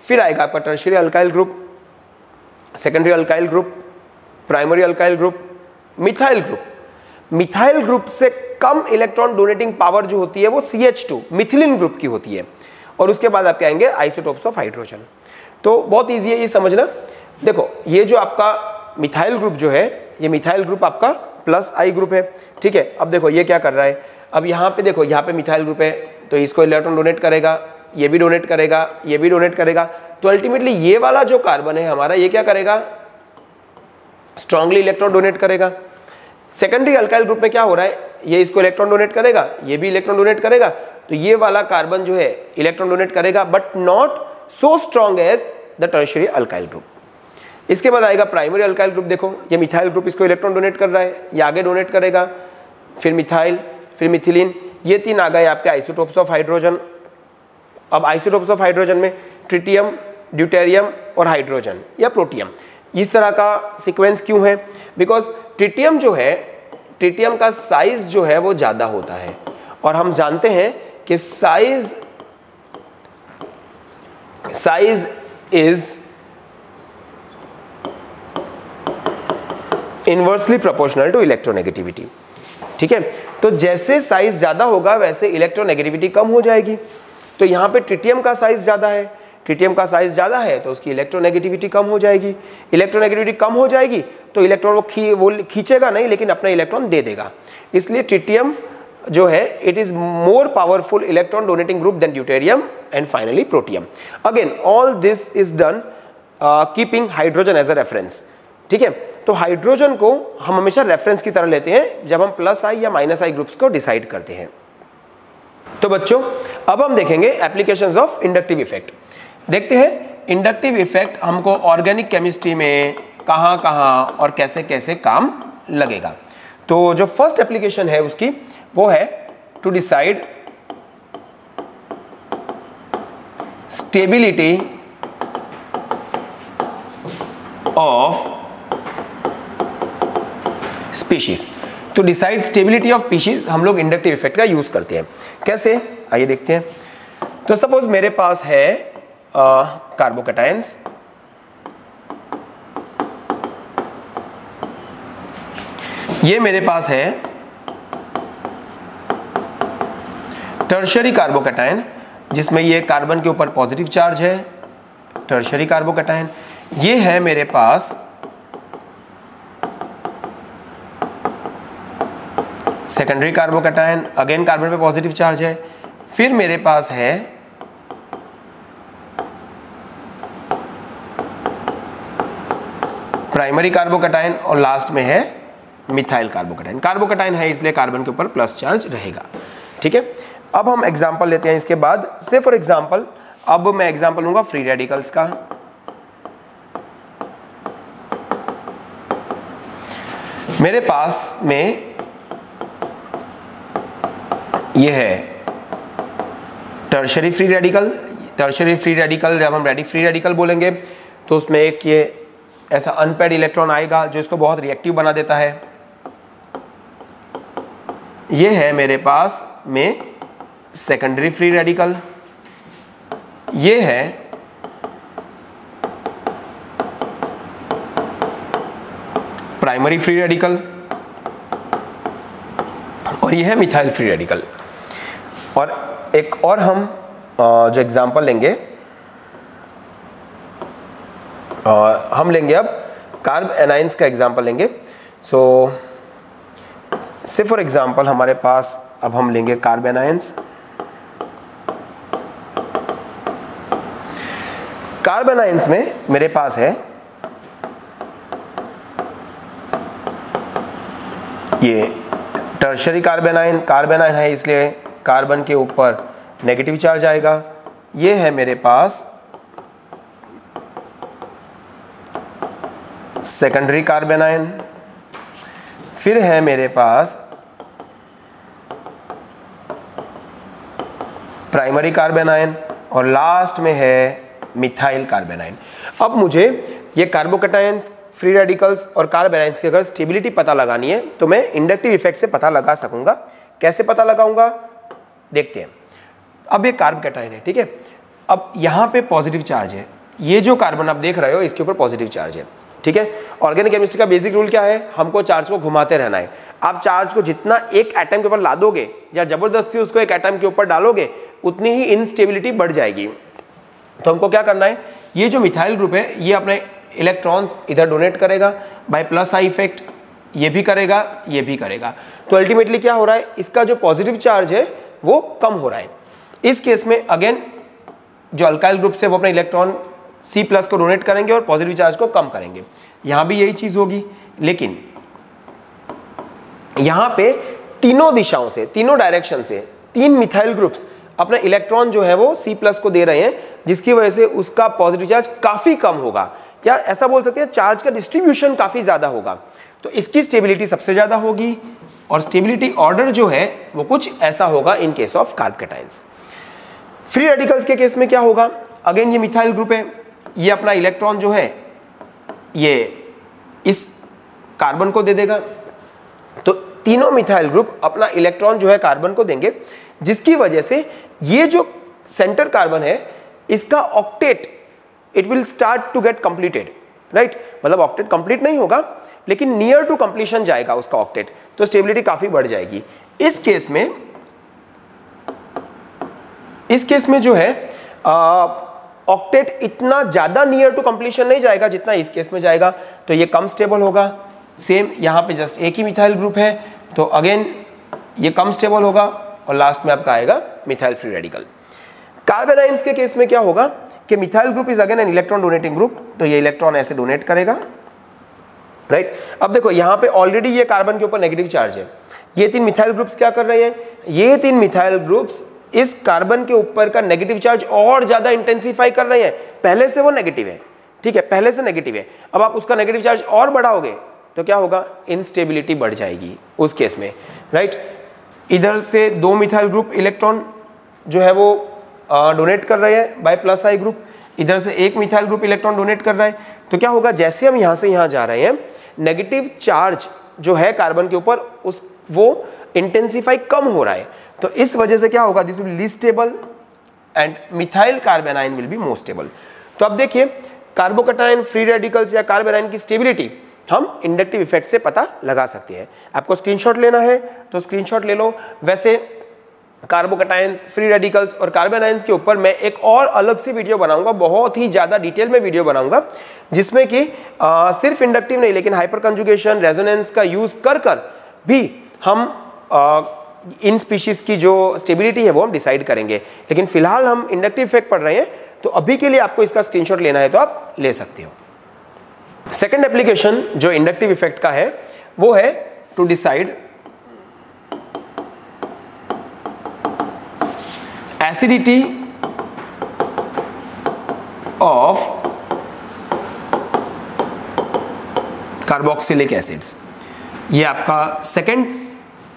फिर आएगा आपका tertiary alkyl group, secondary alkyl group, primary alkyl group, methyl group. Methyl group से कम इलेक्ट्रॉन डोनेटिंग पावर जो होती है वो CH2 मिथिलिन ग्रुप की होती है। और उसके बाद आपके आएंगे आइसोटोप्स ऑफ हाइड्रोजन। तो बहुत ईजी है ये समझना। देखो ये जो आपका मिथाइल ग्रुप जो है, ये मिथाइल ग्रुप आपका +I ग्रुप है, ठीक है। अब देखो ये क्या कर रहा है, अब यहाँ पे देखो, यहाँ पे मिथाइल ग्रुप है तो इसको इलेक्ट्रॉन डोनेट करेगा, ये भी डोनेट करेगा, ये भी डोनेट करेगा। तो अल्टीमेटली ये वाला जो कार्बन है हमारा, ये क्या करेगा, स्ट्रांगली इलेक्ट्रॉन डोनेट करेगा। सेकेंडरी अल्काइल ग्रुप में क्या हो रहा है, ये इसको इलेक्ट्रॉन डोनेट करेगा, ये भी इलेक्ट्रॉन डोनेट करेगा, तो ये वाला कार्बन जो है इलेक्ट्रॉन डोनेट करेगा, but not so strong as the tertiary alkyl group. इसके बाद आएगा प्राइमरी अल्काइल ग्रुप। देखो ये मिथाइल ग्रुप इसको इलेक्ट्रॉन डोनेट कर रहा है, ये आगे डोनेट करेगा, फिर मिथाइल, फिर मिथिलीन, ये 3 आ गए आपके आइसोटोप्स ऑफ हाइड्रोजन। अब आइसोटोप्स ऑफ हाइड्रोजन में ट्रिटियम, ड्यूटेरियम और हाइड्रोजन या प्रोटियम, इस तरह का सीक्वेंस क्यों है, बिकॉज ट्रिटियम जो है, ट्रिटियम का साइज जो है वो ज़्यादा होता है। और हम जानते हैं कि size is inversely proportional to electronegativity, ठीक है। तो जैसे साइज ज़्यादा होगा वैसे इलेक्ट्रोनेगेटिविटी कम हो जाएगी। तो यहाँ पे ट्रिटियम का साइज ज़्यादा है, ट्रिटियम का साइज ज़्यादा है तो उसकी इलेक्ट्रोनेगेटिविटी कम हो जाएगी। इलेक्ट्रोनेगेटिविटी कम हो जाएगी तो इलेक्ट्रॉन वो खींचेगा नहीं, लेकिन अपना इलेक्ट्रॉन दे देगा। इसलिए ट्रिटियम जो है it is more powerful electron donating group than deuterium and finally protium. Again all this is done keeping hydrogen as a reference, ठीक है। तो हाइड्रोजन को हम हमेशा रेफरेंस की तरह लेते हैं जब हम +I या -I ग्रुप्स को डिसाइड करते हैं। तो बच्चों अब हम देखेंगे एप्लीकेशंस ऑफ इंडक्टिव इफेक्ट। देखते हैं इंडक्टिव इफेक्ट हमको ऑर्गेनिक केमिस्ट्री में कहाँ कहाँ और कैसे कैसे काम लगेगा। तो जो फर्स्ट एप्लीकेशन है उसकी वो है to decide stability of species. तो डिसाइड स्टेबिलिटी ऑफ स्पीशीज हम लोग इंडक्टिव इफेक्ट का यूज करते हैं। कैसे, आइए देखते हैं। तो सपोज मेरे पास है कार्बोकैटायंस, ये मेरे पास है टर्शियरी कार्बोकैटायन, जिसमें ये कार्बन के ऊपर पॉजिटिव चार्ज है, टर्शियरी कार्बोकैटायन। ये है मेरे पास सेकेंडरी कार्बोकैटायन, अगेन कार्बन पे पॉजिटिव चार्ज है। फिर मेरे पास है प्राइमरी कार्बोकैटायन और लास्ट में है मिथाइल कार्बोकैटायन। कार्बोकैटायन है इसलिए कार्बन के ऊपर प्लस चार्ज रहेगा, ठीक है। अब हम एग्जांपल लेते हैं इसके बाद। से फॉर एग्जांपल अब मैं एग्जांपल लूंगा फ्री रेडिकल्स का। मेरे पास में ये है tertiary free radical, tertiary free radical, जब हम फ्री रेडिकल बोलेंगे तो उसमें एक ये ऐसा अनपेड इलेक्ट्रॉन आएगा जो इसको बहुत रिएक्टिव बना देता है। ये है मेरे पास में सेकेंडरी फ्री रेडिकल, ये है प्राइमरी फ्री रेडिकल और ये है मिथाइल फ्री रेडिकल। और एक और हम जो एग्जांपल लेंगे, हम लेंगे अब कार्ब एनाइंस का एग्जांपल लेंगे। सो से फॉर एग्जांपल हमारे पास अब हम लेंगे कार्ब एनाइंस। कार्ब एनाइंस में मेरे पास है ये टर्शियरी कार्बेनाइन है, इसलिए कार्बन के ऊपर नेगेटिव चार्ज आएगा। ये है मेरे पास सेकेंडरी कार्बेनाइन, फिर है मेरे पास प्राइमरी कार्बेनाइन और लास्ट में है मिथाइल कार्बेनाइन। अब मुझे ये कार्बोकैटायंस, फ्री रेडिकल्स और कार्ब एनाइंस की अगर स्टेबिलिटी पता लगानी है तो मैं इंडक्टिव इफेक्ट से पता लगा सकूंगा। कैसे पता लगाऊंगा देखते हैं। अब ये कार्ब कैटायन है, ठीक है। अब यहाँ पे पॉजिटिव चार्ज है, ये जो कार्बन आप देख रहे हो इसके ऊपर पॉजिटिव चार्ज है, ठीक है। ऑर्गेनिक केमिस्ट्री का बेसिक रूल क्या है, हमको चार्ज को घुमाते रहना है। आप चार्ज को जितना एक एटम के ऊपर लादोगे या जबरदस्ती उसको एक एटम के ऊपर डालोगे उतनी ही इनस्टेबिलिटी बढ़ जाएगी। तो हमको क्या करना है, ये जो मिथाइल ग्रुप है ये अपने इलेक्ट्रॉन्स इधर डोनेट करेगा बाय प्लस आई इफेक्ट, ये भी करेगा, ये भी करेगा। तो अल्टीमेटली क्या हो रहा है, इसका जो पॉजिटिव चार्ज है वो कम हो रहा है। इस केस में अगेन जो अल्काइल ग्रुप से वो अपने इलेक्ट्रॉन C+ को डोनेट करेंगे और पॉजिटिव चार्ज को कम करेंगे। यहां भी यही चीज होगी, लेकिन यहां पे तीनों दिशाओं से, तीनों डायरेक्शन से 3 मिथाइल ग्रुप्स अपना इलेक्ट्रॉन जो है वो C+ को दे रहे हैं, जिसकी वजह से उसका पॉजिटिव चार्ज काफी कम होगा, या ऐसा बोल सकते हैं चार्ज का डिस्ट्रीब्यूशन काफी ज्यादा होगा। तो इसकी स्टेबिलिटी सबसे ज्यादा होगी और स्टेबिलिटी ऑर्डर जो है वो कुछ ऐसा होगा in case of carb cations. Free radicals के केस में क्या होगा, अगेन ये मिथाइल ग्रुप है, ये अपना इलेक्ट्रॉन जो है ये इस कार्बन को दे देगा। तो तीनों मिथाइल ग्रुप अपना इलेक्ट्रॉन जो है कार्बन को देंगे, जिसकी वजह से ये जो सेंटर कार्बन है इसका octet it will start to get completed, right. मतलब ऑक्टेट कंप्लीट नहीं होगा लेकिन नियर टू कंप्लीशन जाएगा उसका ऑक्टेट, तो स्टेबिलिटी काफी बढ़ जाएगी। इस केस में जो है ऑक्टेट इतना ज्यादा नियर टू कंप्लीशन नहीं जाएगा जितना इस केस में जाएगा, तो ये कम स्टेबल होगा। सेम यहाँ पे जस्ट एक ही मिथाइल ग्रुप है तो अगेन ये कम स्टेबल होगा और लास्ट में आपका आएगा methyl free radical. Carb anions के केस में क्या होगा कि methyl group is again an electron donating group, तो ये इलेक्ट्रॉन ऐसे डोनेट करेगा, राइट। अब देखो यहाँ पे ऑलरेडी ये कार्बन के ऊपर नेगेटिव चार्ज है, ये 3 मिथाइल ग्रुप्स क्या कर रहे हैं, ये 3 मिथाइल ग्रुप्स इस कार्बन के ऊपर का नेगेटिव चार्ज और ज्यादा इंटेंसिफाई कर रहे हैं। पहले से वो नेगेटिव है, ठीक है, पहले से नेगेटिव है, अब आप उसका नेगेटिव चार्ज और बढ़ाओगे तो क्या होगा, इनस्टेबिलिटी बढ़ जाएगी उस केस में, राइट। इधर से 2 मिथाइल ग्रुप इलेक्ट्रॉन जो है वो डोनेट कर रहे हैं बाय प्लस आई ग्रुप, इधर से एक मिथाइल ग्रुप इलेक्ट्रॉन डोनेट कर रहा है। तो क्या होगा, जैसे हम यहाँ से यहाँ जा रहे हैं नेगेटिव चार्ज जो है कार्बन के ऊपर वो इंटेंसिफाई कम हो रहा है, तो इस वजह से क्या होगा, this will least stable and methyl कार्बेनाइन will be more stable. तो अब देखिए कार्बोकैटायन, फ्री रेडिकल्स या कार्बेनाइन की स्टेबिलिटी हम इंडक्टिव इफेक्ट से पता लगा सकते हैं। आपको स्क्रीनशॉट लेना है तो स्क्रीनशॉट ले लो। वैसे कार्बोकैटायंस, फ्री रेडिकल्स और कार्बेनाइंस के ऊपर मैं एक और अलग से वीडियो बनाऊंगा, बहुत ही ज़्यादा डिटेल में वीडियो बनाऊंगा, जिसमें कि सिर्फ इंडक्टिव नहीं लेकिन हाइपर कंजुगेशन, रेजोनेंस का यूज़ कर भी हम इन स्पीशीज़ की जो स्टेबिलिटी है वो हम डिसाइड करेंगे। लेकिन फिलहाल हम इंडक्टिव इफेक्ट पढ़ रहे हैं, तो अभी के लिए आपको इसका स्क्रीनशॉट लेना है तो आप ले सकते हो। सेकेंड एप्लीकेशन जो इंडक्टिव इफेक्ट का है वो है to decide acidity of carboxylic acids. ये आपका सेकेंड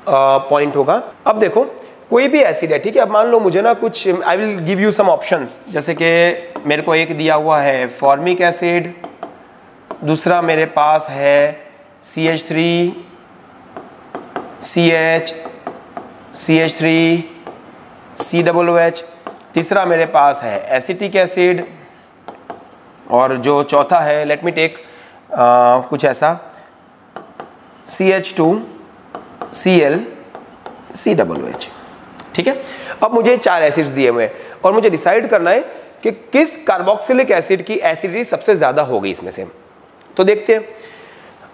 पॉइंट होगा। अब देखो कोई भी एसिड है, ठीक है। अब मान लो मुझे ना कुछ, I will give you some options, जैसे कि मेरे को एक दिया हुआ है फॉर्मिक एसिड, दूसरा मेरे पास है CH3, CH, CH3, COOH, तीसरा मेरे पास है एसिटिक एसिड, और जो चौथा है लेट मी टेक कुछ ऐसा CH2, Cl, COOH, ठीक है। अब मुझे 4 एसिड्स दिए हुए हैं और मुझे डिसाइड करना है कि किस कार्बोक्सिलिक एसिड की एसिडिटी सबसे ज़्यादा होगी इसमें से। तो देखते हैं।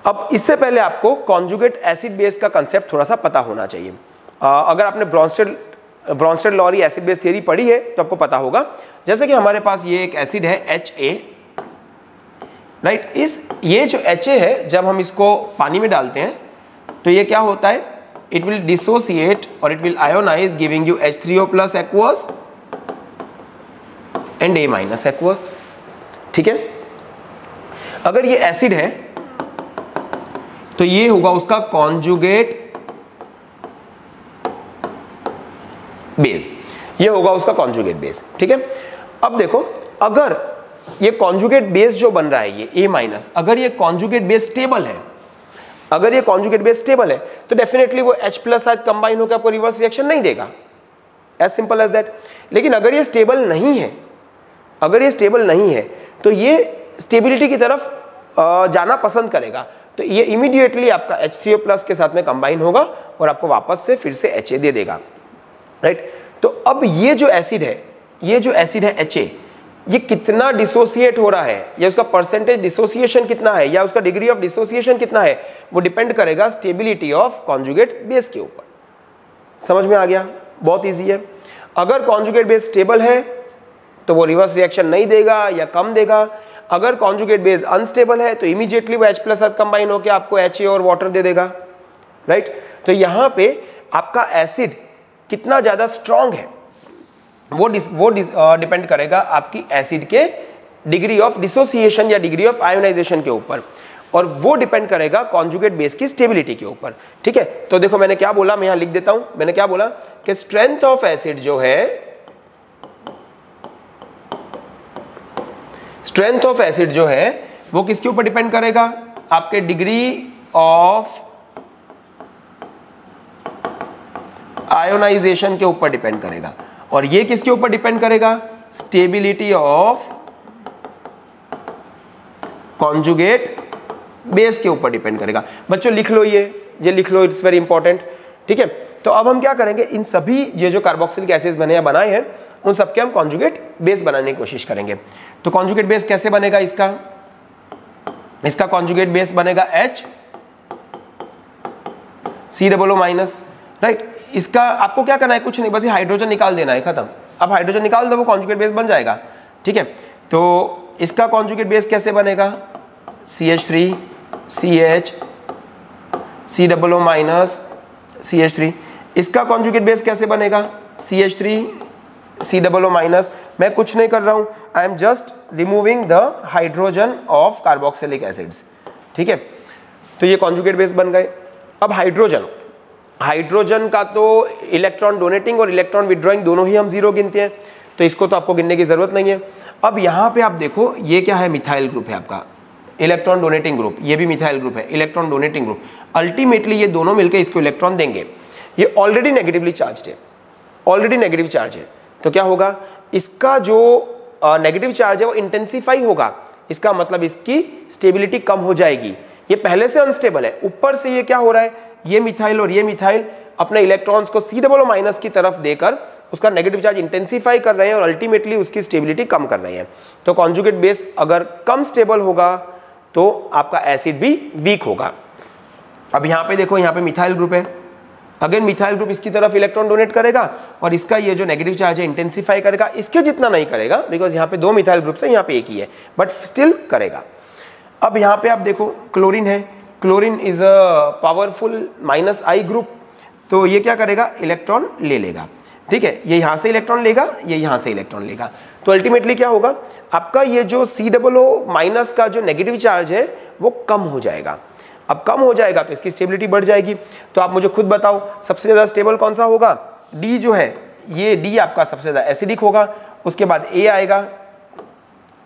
अब इससे पहले आपको कॉन्जुगेट एसिड बेस का कंसेप्ट थोड़ा सा पता होना चाहिए। अगर आपने ब्रॉन्स्टेड-लॉरी एसिड बेस थियरी पढ़ी है तो आपको पता होगा। जैसे कि हमारे पास ये एक एसिड है HA, राइट। ये जो HA है, जब हम इसको पानी में डालते हैं तो ये क्या होता है, it will dissociate और it will ionize giving you H3O plus aqueous and A minus aqueous, ठीक है। अगर ये एसिड है तो ये होगा उसका कॉन्जुगेट बेस, ये होगा उसका कॉन्जुगेट बेस, ठीक है। अब देखो, अगर ये कॉन्जुगेट बेस जो बन रहा है ये A माइनस, अगर ये कॉन्जुगेट बेस स्टेबल है, अगर ये कॉन्जुगेट बेस स्टेबल है तो डेफिनेटली वो H प्लस साथ कंबाइन होकर आपको रिवर्स रिएक्शन नहीं देगा, एज सिंपल एज दैट। लेकिन अगर ये स्टेबल नहीं है, अगर ये स्टेबल नहीं है तो ये स्टेबिलिटी की तरफ जाना पसंद करेगा, तो ये इमीडिएटली आपका H3O प्लस के साथ में कंबाइन होगा और आपको वापस से फिर से HA दे देगा, राइट। तो अब ये जो एसिड है, ये जो एसिड है HA, ये कितना डिसोसिएट हो रहा है, या उसका परसेंटेज डिसोसिएशन कितना है, या उसका डिग्री ऑफ डिसोसिएशन कितना है, वो डिपेंड करेगा स्टेबिलिटी ऑफ कॉन्जुगेट बेस के ऊपर। समझ में आ गया? बहुत इजी है। अगर कॉन्जुगेट बेस स्टेबल है तो वो रिवर्स रिएक्शन नहीं देगा या कम देगा। अगर कॉन्जुगेट बेस अनस्टेबल है तो इमीडिएटली वो H प्लस साथ कंबाइन होकर आपको HA और वाटर दे देगा, राइट। तो यहाँ पे आपका एसिड कितना ज़्यादा स्ट्रॉन्ग है वो डिपेंड करेगा आपकी एसिड के डिग्री ऑफ डिसोसिएशन या डिग्री ऑफ आयोनाइजेशन के ऊपर, और वो डिपेंड करेगा कॉन्जुगेट बेस की स्टेबिलिटी के ऊपर, ठीक है। तो देखो मैंने क्या बोला, मैं यहाँ लिख देता हूँ। मैंने क्या बोला कि स्ट्रेंथ ऑफ एसिड जो है, स्ट्रेंथ ऑफ एसिड जो है वो किसके ऊपर डिपेंड करेगा, आपके डिग्री ऑफ आयोनाइजेशन के ऊपर डिपेंड करेगा। और ये किसके ऊपर डिपेंड करेगा, स्टेबिलिटी ऑफ कॉन्जुगेट बेस के ऊपर डिपेंड करेगा। बच्चों लिख लो, ये लिख लो, इट्स वेरी इंपॉर्टेंट, ठीक है। तो अब हम क्या करेंगे, इन सभी ये जो कार्बोक्सिलिक एसिड्स बने या बनाए हैं उन सबके हम कॉन्जुगेट बेस बनाने की कोशिश करेंगे। तो कॉन्जुगेट बेस कैसे बनेगा, इसका कॉन्जुगेट बेस बनेगा H COO माइनस, राइट। इसका आपको क्या करना है, कुछ नहीं, बस ये हाइड्रोजन निकाल देना है, खत्म। अब हाइड्रोजन निकाल दो, वो कॉन्जुगेट बेस बन जाएगा, ठीक है। तो इसका कॉन्जुगेट बेस कैसे बनेगा, CH3 CH COO minus CH3। इसका कॉन्जुगेट बेस कैसे बनेगा, CH3 COO माइनस। मैं कुछ नहीं कर रहा हूं, I am just removing the hydrogen of carboxylic acids, ठीक है। तो ये कॉन्जुगेट बेस बन गए। अब हाइड्रोजन का तो इलेक्ट्रॉन डोनेटिंग और इलेक्ट्रॉन विड्रॉइंग दोनों ही हम 0 गिनते हैं, तो इसको तो आपको गिनने की जरूरत नहीं है। अब यहाँ पे आप देखो, ये क्या है, मिथाइल ग्रुप है आपका, इलेक्ट्रॉन डोनेटिंग ग्रुप। ये भी मिथाइल ग्रुप है, इलेक्ट्रॉन डोनेटिंग ग्रुप। अल्टीमेटली ये दोनों मिलकर इसको इलेक्ट्रॉन देंगे। ये ऑलरेडी नेगेटिवली चार्ज है, ऑलरेडी नेगेटिव चार्ज है, तो क्या होगा, इसका जो नेगेटिव चार्ज है वो इंटेंसिफाई होगा। इसका मतलब इसकी स्टेबिलिटी कम हो जाएगी। ये पहले से अनस्टेबल है, ऊपर से ये क्या हो रहा है, ये मिथाइल और ये मिथाइल अपने इलेक्ट्रॉन्स को COO माइनस की तरफ देकर उसका नेगेटिव चार्ज इंटेंसिफाई कर रहे हैं और अल्टीमेटली उसकी स्टेबिलिटी कम कर रहे हैं। तो कॉन्जुगेट बेस अगर कम स्टेबल होगा तो आपका एसिड भी वीक होगा। अब यहाँ पे देखो, यहाँ पे मिथाइल ग्रुप है, अगेन मिथाइल ग्रुप इसकी तरफ इलेक्ट्रॉन डोनेट करेगा और इसका ये जो नेगेटिव चार्ज है इंटेंसिफाई करेगा। इसके जितना नहीं करेगा, बिकॉज यहाँ पे 2 मिथाइल ग्रुप्स है, यहाँ पे एक ही है, बट स्टिल करेगा। अब यहाँ पे आप देखो क्लोरीन है, chlorine is a powerful -I group, तो ये क्या करेगा, इलेक्ट्रॉन ले लेगा, ठीक है। ये यहाँ से इलेक्ट्रॉन लेगा, ये यहाँ से इलेक्ट्रॉन लेगा, तो अल्टीमेटली क्या होगा, आपका ये जो COO माइनस का जो नेगेटिव चार्ज है वो कम हो जाएगा। अब कम हो जाएगा तो इसकी स्टेबिलिटी बढ़ जाएगी। तो आप मुझे खुद बताओ, सबसे ज़्यादा स्टेबल कौन सा होगा, डी जो है, ये डी आपका सबसे ज़्यादा एसिडिक होगा, उसके बाद ए आएगा,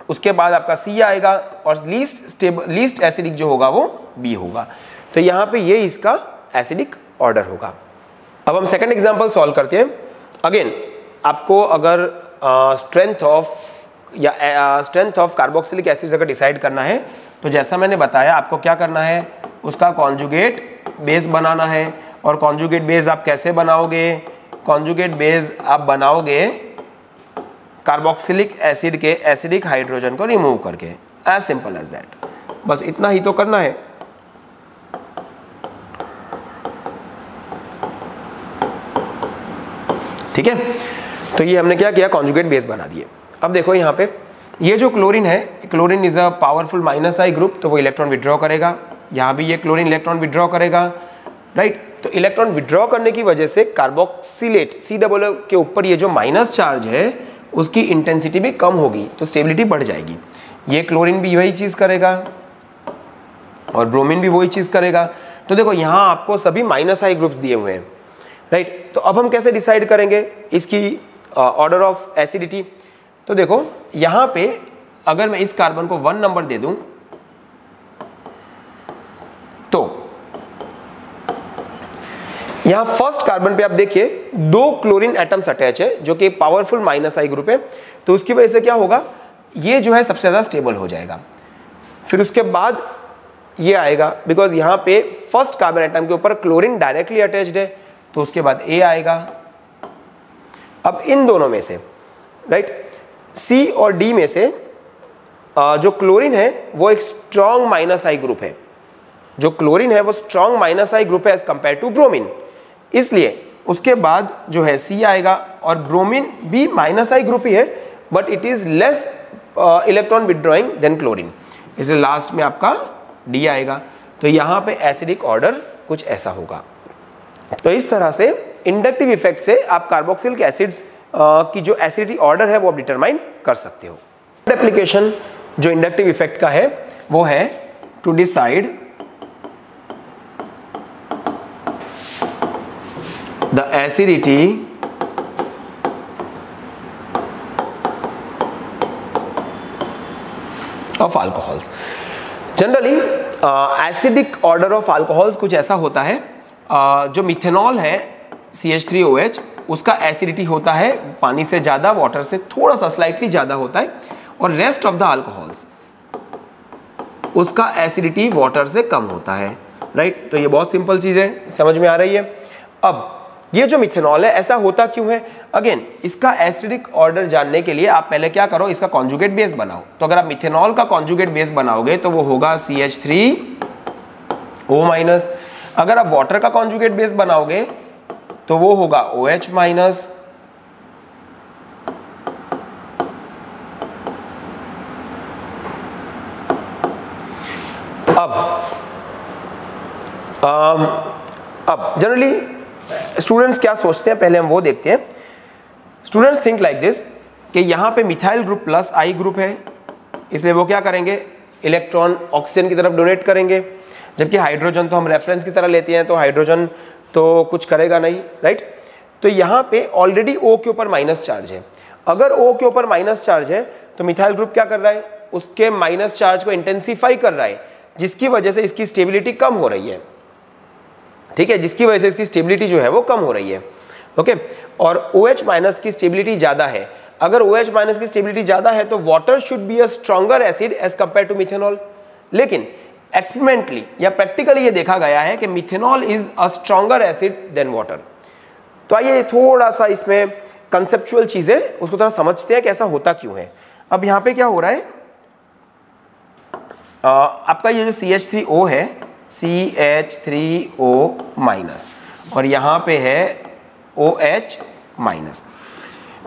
उसके बाद आपका सी आएगा, और लीस्ट एसिडिक जो होगा वो बी होगा। तो यहाँ पे ये इसका एसिडिक ऑर्डर होगा। अब हम सेकंड एग्जांपल सॉल्व करते हैं। अगेन आपको अगर स्ट्रेंथ ऑफ कार्बोक्सिलिक एसिड अगर डिसाइड करना है तो जैसा मैंने बताया आपको क्या करना है, उसका कॉन्जुगेट बेस बनाना है। और कॉन्जुगेट बेस आप कैसे बनाओगे? कॉन्जुगेट बेस आप बनाओगे कार्बोक्सिलिक एसिड के एसिडिक हाइड्रोजन को रिमूव करके, एज सिंपल एज दैट। बस इतना ही तो करना है। ठीक है, तो ये हमने क्या किया, कॉन्जुगेट बेस बना दिए। अब देखो यहाँ पे ये जो क्लोरीन है, chlorine is a powerful -I group, तो वो इलेक्ट्रॉन विड्रॉ करेगा। यहाँ भी ये क्लोरीन इलेक्ट्रॉन विड्रॉ करेगा, राइट। तो इलेक्ट्रॉन विड्रॉ करने की वजह से कार्बोक्सिलेट COO के ऊपर ये जो माइनस चार्ज है उसकी इंटेंसिटी भी कम होगी, तो स्टेबिलिटी बढ़ जाएगी। ये क्लोरीन भी वही चीज़ करेगा और ब्रोमीन भी वही चीज़ करेगा। तो देखो यहाँ आपको सभी -I ग्रुप्स दिए हुए हैं, राइट। तो अब हम कैसे डिसाइड करेंगे इसकी ऑर्डर ऑफ एसिडिटी? तो देखो यहाँ पे अगर मैं इस कार्बन को 1 नंबर दे दूं तो यहाँ फर्स्ट कार्बन पे आप देखिए 2 क्लोरीन एटम्स अटैच है जो कि पावरफुल -I ग्रुप है, तो उसकी वजह से क्या होगा, ये जो है सबसे ज़्यादा स्टेबल हो जाएगा। फिर उसके बाद ये आएगा, बिकॉज यहाँ पे फर्स्ट कार्बन एटम के ऊपर क्लोरीन डायरेक्टली अटैच्ड है, तो उसके बाद ए आएगा। अब इन दोनों में से, राइट, सी और डी में से जो क्लोरीन है वो एक स्ट्रॉन्ग -I ग्रुप है। जो क्लोरीन है वो स्ट्रॉन्ग -I ग्रुप है एज कंपेयर टू ब्रोमीन, इसलिए उसके बाद जो है सी आएगा। और ब्रोमीन भी -I ग्रुप ही है, but it is less electron withdrawing than chlorine, इसलिए लास्ट में आपका डी आएगा। तो यहाँ पे एसिडिक ऑर्डर कुछ ऐसा होगा। तो इस तरह से इंडक्टिव इफेक्ट से आप कार्बोक्सिलिक एसिड्स की जो एसिडिटी ऑर्डर है वो आप डिटरमाइन कर सकते हो। एप्लीकेशन जो इंडक्टिव इफेक्ट का है वो है to decide the acidity of alcohols. Generally acidic order of alcohols कुछ ऐसा होता है, जो मिथेनॉल है CH3OH उसका एसिडिटी होता है पानी से ज़्यादा, वाटर से थोड़ा सा स्लाइटली ज़्यादा होता है, और रेस्ट ऑफ द अल्कोहल्स उसका एसिडिटी वाटर से कम होता है, राइट। तो ये बहुत सिंपल चीज़ है, समझ में आ रही है। अब ये जो मिथेनॉल है ऐसा होता क्यों है? अगेन इसका एसिडिक ऑर्डर जानने के लिए आप पहले क्या करो, इसका कॉन्जुगेट बेस बनाओ। तो अगर आप मिथेनॉल का कॉन्जुगेट बेस बनाओगे तो वो होगा CH3O-। अगर आप वाटर का कॉन्जुगेट बेस बनाओगे तो वो होगा OH-। अब जनरली स्टूडेंट्स क्या सोचते हैं पहले हम वो देखते हैं। स्टूडेंट्स थिंक लाइक दिस कि यहाँ पे मिथाइल ग्रुप +I ग्रुप है, इसलिए वो क्या करेंगे, इलेक्ट्रॉन ऑक्सीजन की तरफ डोनेट करेंगे, जबकि हाइड्रोजन तो हम रेफरेंस की तरह लेते हैं, तो हाइड्रोजन तो कुछ करेगा नहीं, राइट। तो यहाँ पे ऑलरेडी O के ऊपर माइनस चार्ज है। अगर O के ऊपर माइनस चार्ज है तो मिथाइल ग्रुप क्या कर रहा है, उसके माइनस चार्ज को इंटेंसिफाई कर रहा है, जिसकी वजह से इसकी स्टेबिलिटी कम हो रही है, ठीक है, जिसकी वजह से इसकी स्टेबिलिटी जो है वो कम हो रही है, ओके। और OH- की स्टेबिलिटी ज़्यादा है। अगर OH- की स्टेबिलिटी ज़्यादा है तो water should be a stronger acid as compare to methanol, लेकिन एक्सपेरिमेंटली या प्रैक्टिकली ये देखा गया है कि methanol is a stronger acid than water. तो आइए थोड़ा सा इसमें कंसेप्चुअल चीज़ें उसको थोड़ा समझते हैं कि ऐसा होता क्यों है। अब यहाँ पे क्या हो रहा है, आपका ये जो CH3O है CH3O- और यहाँ पे है OH-।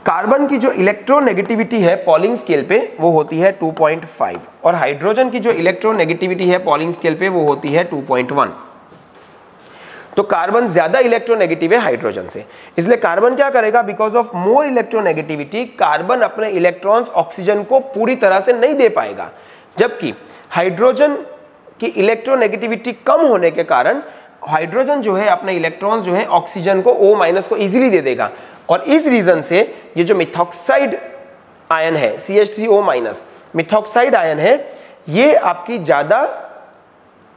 कार्बन की जो इलेक्ट्रोनेगेटिविटी है पॉलिंग स्केल पे वो होती है 2.5, और हाइड्रोजन की जो इलेक्ट्रोनेगेटिविटी है पॉलिंग स्केल पे वो होती है 2.1। तो कार्बन ज्यादा इलेक्ट्रोनेगेटिव है हाइड्रोजन से, इसलिए कार्बन क्या करेगा, because of more electronegativity carbon अपने इलेक्ट्रॉन्स ऑक्सीजन को पूरी तरह से नहीं दे पाएगा, जबकि हाइड्रोजन की इलेक्ट्रोनेगेटिविटी कम होने के कारण हाइड्रोजन जो है अपने इलेक्ट्रॉन्स जो है ऑक्सीजन को O- को इजीली दे देगा, और इस रीजन से ये जो मिथॉक्साइड आयन है CH3O- मिथॉक्साइड आयन है, ये आपकी ज्यादा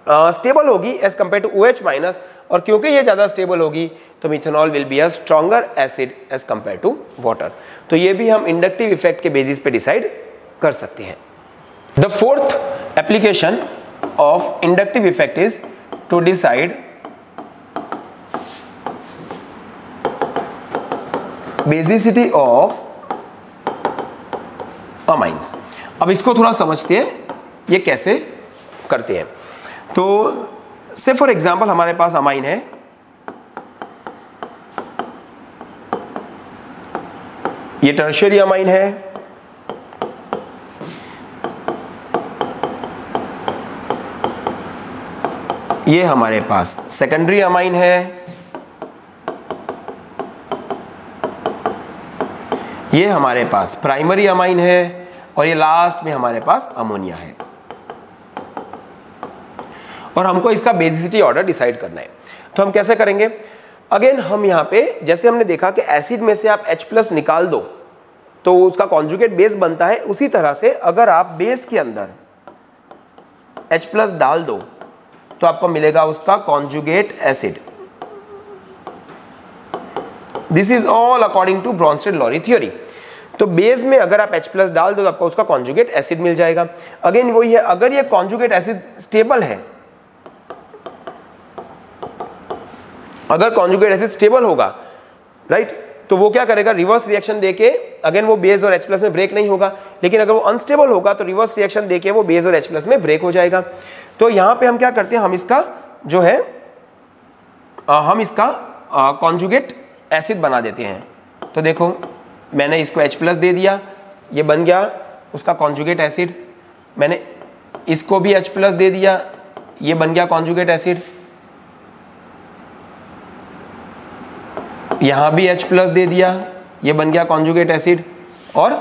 स्टेबल होगी एज कंपेयर टू OH-, और क्योंकि ये ज्यादा स्टेबल होगी तो methanol will be a stronger acid as compare to water. तो ये भी हम इंडक्टिव इफेक्ट के बेसिस पे डिसाइड कर सकते हैं। The fourth application of inductive effect is to decide basicity of amines. अब इसको थोड़ा समझते हैं ये कैसे करते हैं। तो से फॉर एग्जांपल हमारे पास अमाइन है, ये टर्शियरी अमाइन है, ये हमारे पास सेकेंडरी अमाइन है, ये हमारे पास प्राइमरी अमाइन है, और ये लास्ट में हमारे पास अमोनिया है। और हमको इसका बेसिसिटी ऑर्डर डिसाइड करना है। तो हम कैसे करेंगे? अगेन हम यहाँ पे जैसे हमने देखा कि एसिड में से आप H+ निकाल दो तो उसका कॉन्जुगेट बेस बनता है, उसी तरह से अगर आप बेस के अंदर H+ डाल दो तो आपको मिलेगा उसका conjugate acid. This is all according to Bronsted Lowry theory. तो बेस में अगर आप H+ डाल दो तो आपको उसका कॉन्जुगेट एसिड मिल जाएगा। अगेन वही है, अगर ये कॉन्जुगेट एसिड स्टेबल है, अगर कॉन्जुगेट एसिड स्टेबल होगा, राइट, तो वो क्या करेगा? रिवर्स रिएक्शन देके, अगेन वो बेस और H+ में ब्रेक नहीं होगा, लेकिन अगर वो अनस्टेबल होगा तो रिवर्स रिएक्शन देके वो बेस और H+ में ब्रेक हो जाएगा। तो यहाँ पे हम क्या करते हैं, हम इसका जो है हम इसका कॉन्जुगेट एसिड बना देते हैं। तो देखो मैंने इसको H+ दे दिया, ये बन गया उसका कॉन्जुगेट एसिड। मैंने इसको भी H+ दे दिया, ये बन गया कॉन्जुगेट एसिड। यहाँ भी H+ दे दिया, ये बन गया कॉन्जुगेट एसिड। और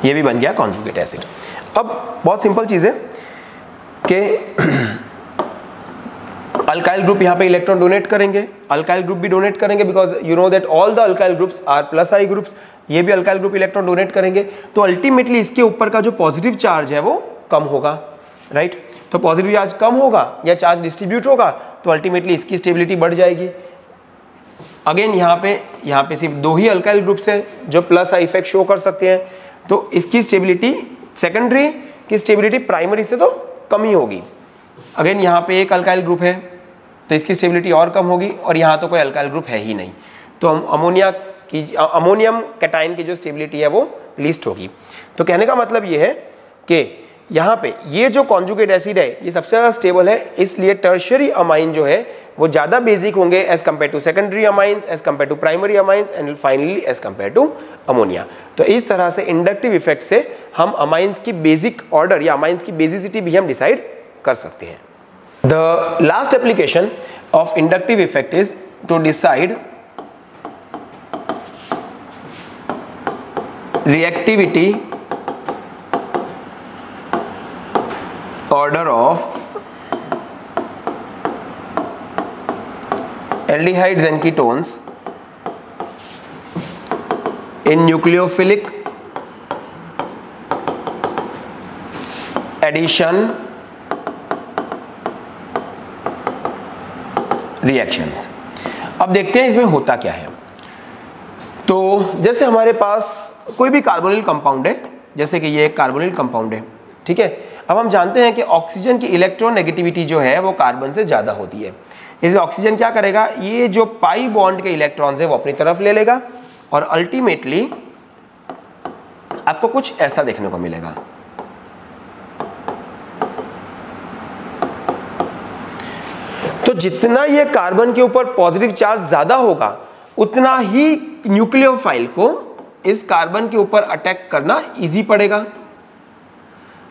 ये भी बन गया कॉन्जुगेट एसिड। अब बहुत सिंपल चीज़ है कि अल्काइल ग्रुप यहाँ पे इलेक्ट्रॉन डोनेट करेंगे, अल्काइल ग्रुप भी डोनेट करेंगे, because you know that all the alkyl groups are +I groups. ये भी अल्काइल ग्रुप इलेक्ट्रॉन डोनेट करेंगे, तो अल्टीमेटली इसके ऊपर का जो पॉजिटिव चार्ज है वो कम होगा, राइट। तो पॉजिटिव चार्ज कम होगा या चार्ज डिस्ट्रीब्यूट होगा तो अल्टीमेटली इसकी स्टेबिलिटी बढ़ जाएगी। अगेन यहाँ पे सिर्फ 2 ही अल्काइल ग्रुप्स हैं जो +I इफेक्ट शो कर सकते हैं, तो इसकी स्टेबिलिटी, सेकेंडरी की स्टेबिलिटी प्राइमरी से तो कम ही होगी। अगेन यहाँ पे एक अल्काइल ग्रुप है तो इसकी स्टेबिलिटी और कम होगी, और यहाँ तो कोई अल्काइल ग्रुप है ही नहीं, तो हम अमोनियम कैटायन की जो स्टेबिलिटी है वो लीस्ट होगी। तो कहने का मतलब ये है कि यहाँ पे ये जो कॉन्जुगेट एसिड है ये सबसे ज़्यादा स्टेबल है, इसलिए टर्शियरी अमाइन जो है वो ज़्यादा बेसिक होंगे as compare to secondary amines, as compare to primary amines, and finally as compare to ammonia. तो इस तरह से इंडक्टिव इफेक्ट से हम अमाइंस की बेसिक ऑर्डर या अमाइंस की बेसिसिटी भी हम डिसाइड कर सकते हैं। The last application of inductive effect is to decide reactivity order of aldehydes and ketones in nucleophilic addition reactions। अब देखते हैं इसमें होता क्या है। तो जैसे हमारे पास कोई भी कार्बोनिल कंपाउंड है, जैसे कि ये एक कार्बोनिल कंपाउंड है, ठीक है। अब हम जानते हैं कि ऑक्सीजन की इलेक्ट्रोनेगेटिविटी जो है वो कार्बन से ज़्यादा होती है, इसलिए ऑक्सीजन क्या करेगा, ये जो पाई बॉन्ड के इलेक्ट्रॉन्स है वो अपनी तरफ ले लेगा, और अल्टीमेटली आपको कुछ ऐसा देखने को मिलेगा। तो जितना ये कार्बन के ऊपर पॉजिटिव चार्ज ज़्यादा होगा उतना ही न्यूक्लियोफाइल को इस कार्बन के ऊपर अटैक करना ईजी पड़ेगा।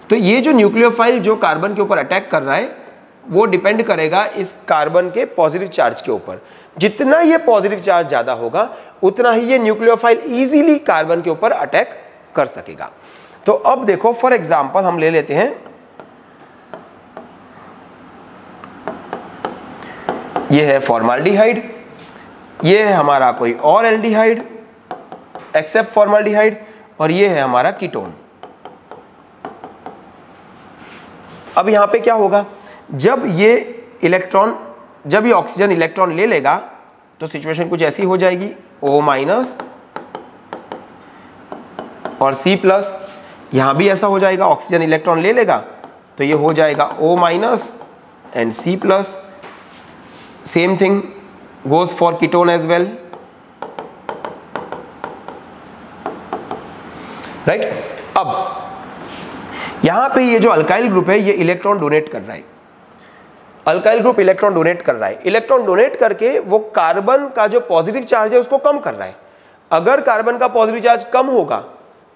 तो ये जो न्यूक्लियोफाइल जो कार्बन के ऊपर अटैक कर रहा है वो डिपेंड करेगा इस कार्बन के पॉजिटिव चार्ज के ऊपर। जितना ये पॉजिटिव चार्ज ज़्यादा होगा उतना ही ये न्यूक्लियोफाइल इजीली कार्बन के ऊपर अटैक कर सकेगा। तो अब देखो फॉर एग्जांपल हम ले लेते हैं, ये है फॉर्माल्डिहाइड, ये है हमारा कोई और एल्डिहाइड एक्सेप्ट फॉर्माल्डिहाइड, और ये है हमारा कीटोन। अब यहां पे क्या होगा, जब ये ऑक्सीजन इलेक्ट्रॉन ले लेगा तो सिचुएशन कुछ ऐसी हो जाएगी, O- और C+, यहां भी ऐसा हो जाएगा, ऑक्सीजन इलेक्ट्रॉन ले लेगा तो ये हो जाएगा O- and C+, same thing goes for ketone as well, right. अब यहां पे ये जो अल्काइल ग्रुप है ये इलेक्ट्रॉन डोनेट कर रहा है, अल्काइल ग्रुप इलेक्ट्रॉन डोनेट कर रहा है, इलेक्ट्रॉन डोनेट करके वो कार्बन का जो पॉजिटिव चार्ज है उसको कम कर रहा है। अगर कार्बन का पॉजिटिव चार्ज कम होगा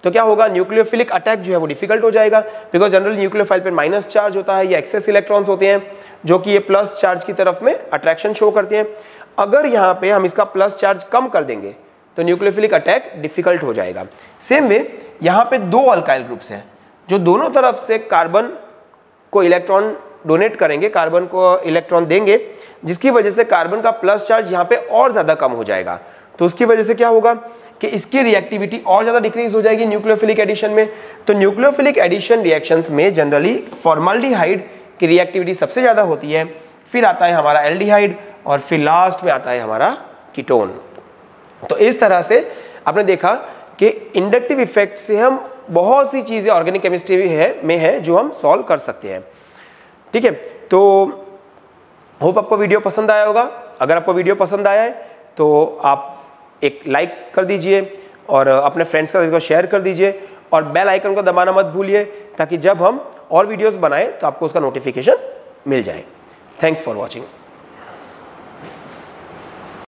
तो क्या होगा, न्यूक्लियोफिलिक अटैक जो है वो डिफिकल्ट हो जाएगा, बिकॉज जनरल न्यूक्लियोफाइल पे माइनस चार्ज होता है, ये एक्सेस इलेक्ट्रॉन्स होते हैं जो कि ये प्लस चार्ज की तरफ में अट्रैक्शन शो करते हैं। अगर यहाँ पे हम इसका प्लस चार्ज कम कर देंगे तो न्यूक्लियोफिलिक अटैक डिफिकल्ट हो जाएगा। सेम वे यहाँ पे दो अल्काइल ग्रुप्स हैं जो दोनों तरफ से कार्बन को इलेक्ट्रॉन डोनेट करेंगे, कार्बन को इलेक्ट्रॉन देंगे, जिसकी वजह से कार्बन का प्लस चार्ज यहाँ पे और ज़्यादा कम हो जाएगा। तो उसकी वजह से क्या होगा कि इसकी रिएक्टिविटी और ज़्यादा डिक्रीज हो जाएगी न्यूक्लियोफिलिक एडिशन में। तो न्यूक्लियोफिलिक एडिशन रिएक्शंस में जनरली फॉर्माल्डिहाइड की रिएक्टिविटी सबसे ज़्यादा होती है, फिर आता है हमारा एल्डिहाइड, और फिर लास्ट में आता है हमारा कीटोन। तो इस तरह से आपने देखा कि इंडक्टिव इफेक्ट से हम बहुत सी चीज़ें ऑर्गेनिक केमिस्ट्री में है जो हम सॉल्व कर सकते हैं। ठीक है, तो होप आपको वीडियो पसंद आया होगा। अगर आपको वीडियो पसंद आया है तो आप एक लाइक कर दीजिए और अपने फ्रेंड्स के साथ इसको शेयर कर दीजिए, और बेल आइकन को दबाना मत भूलिए ताकि जब हम और वीडियोस बनाएं तो आपको उसका नोटिफिकेशन मिल जाए। Thanks for watching.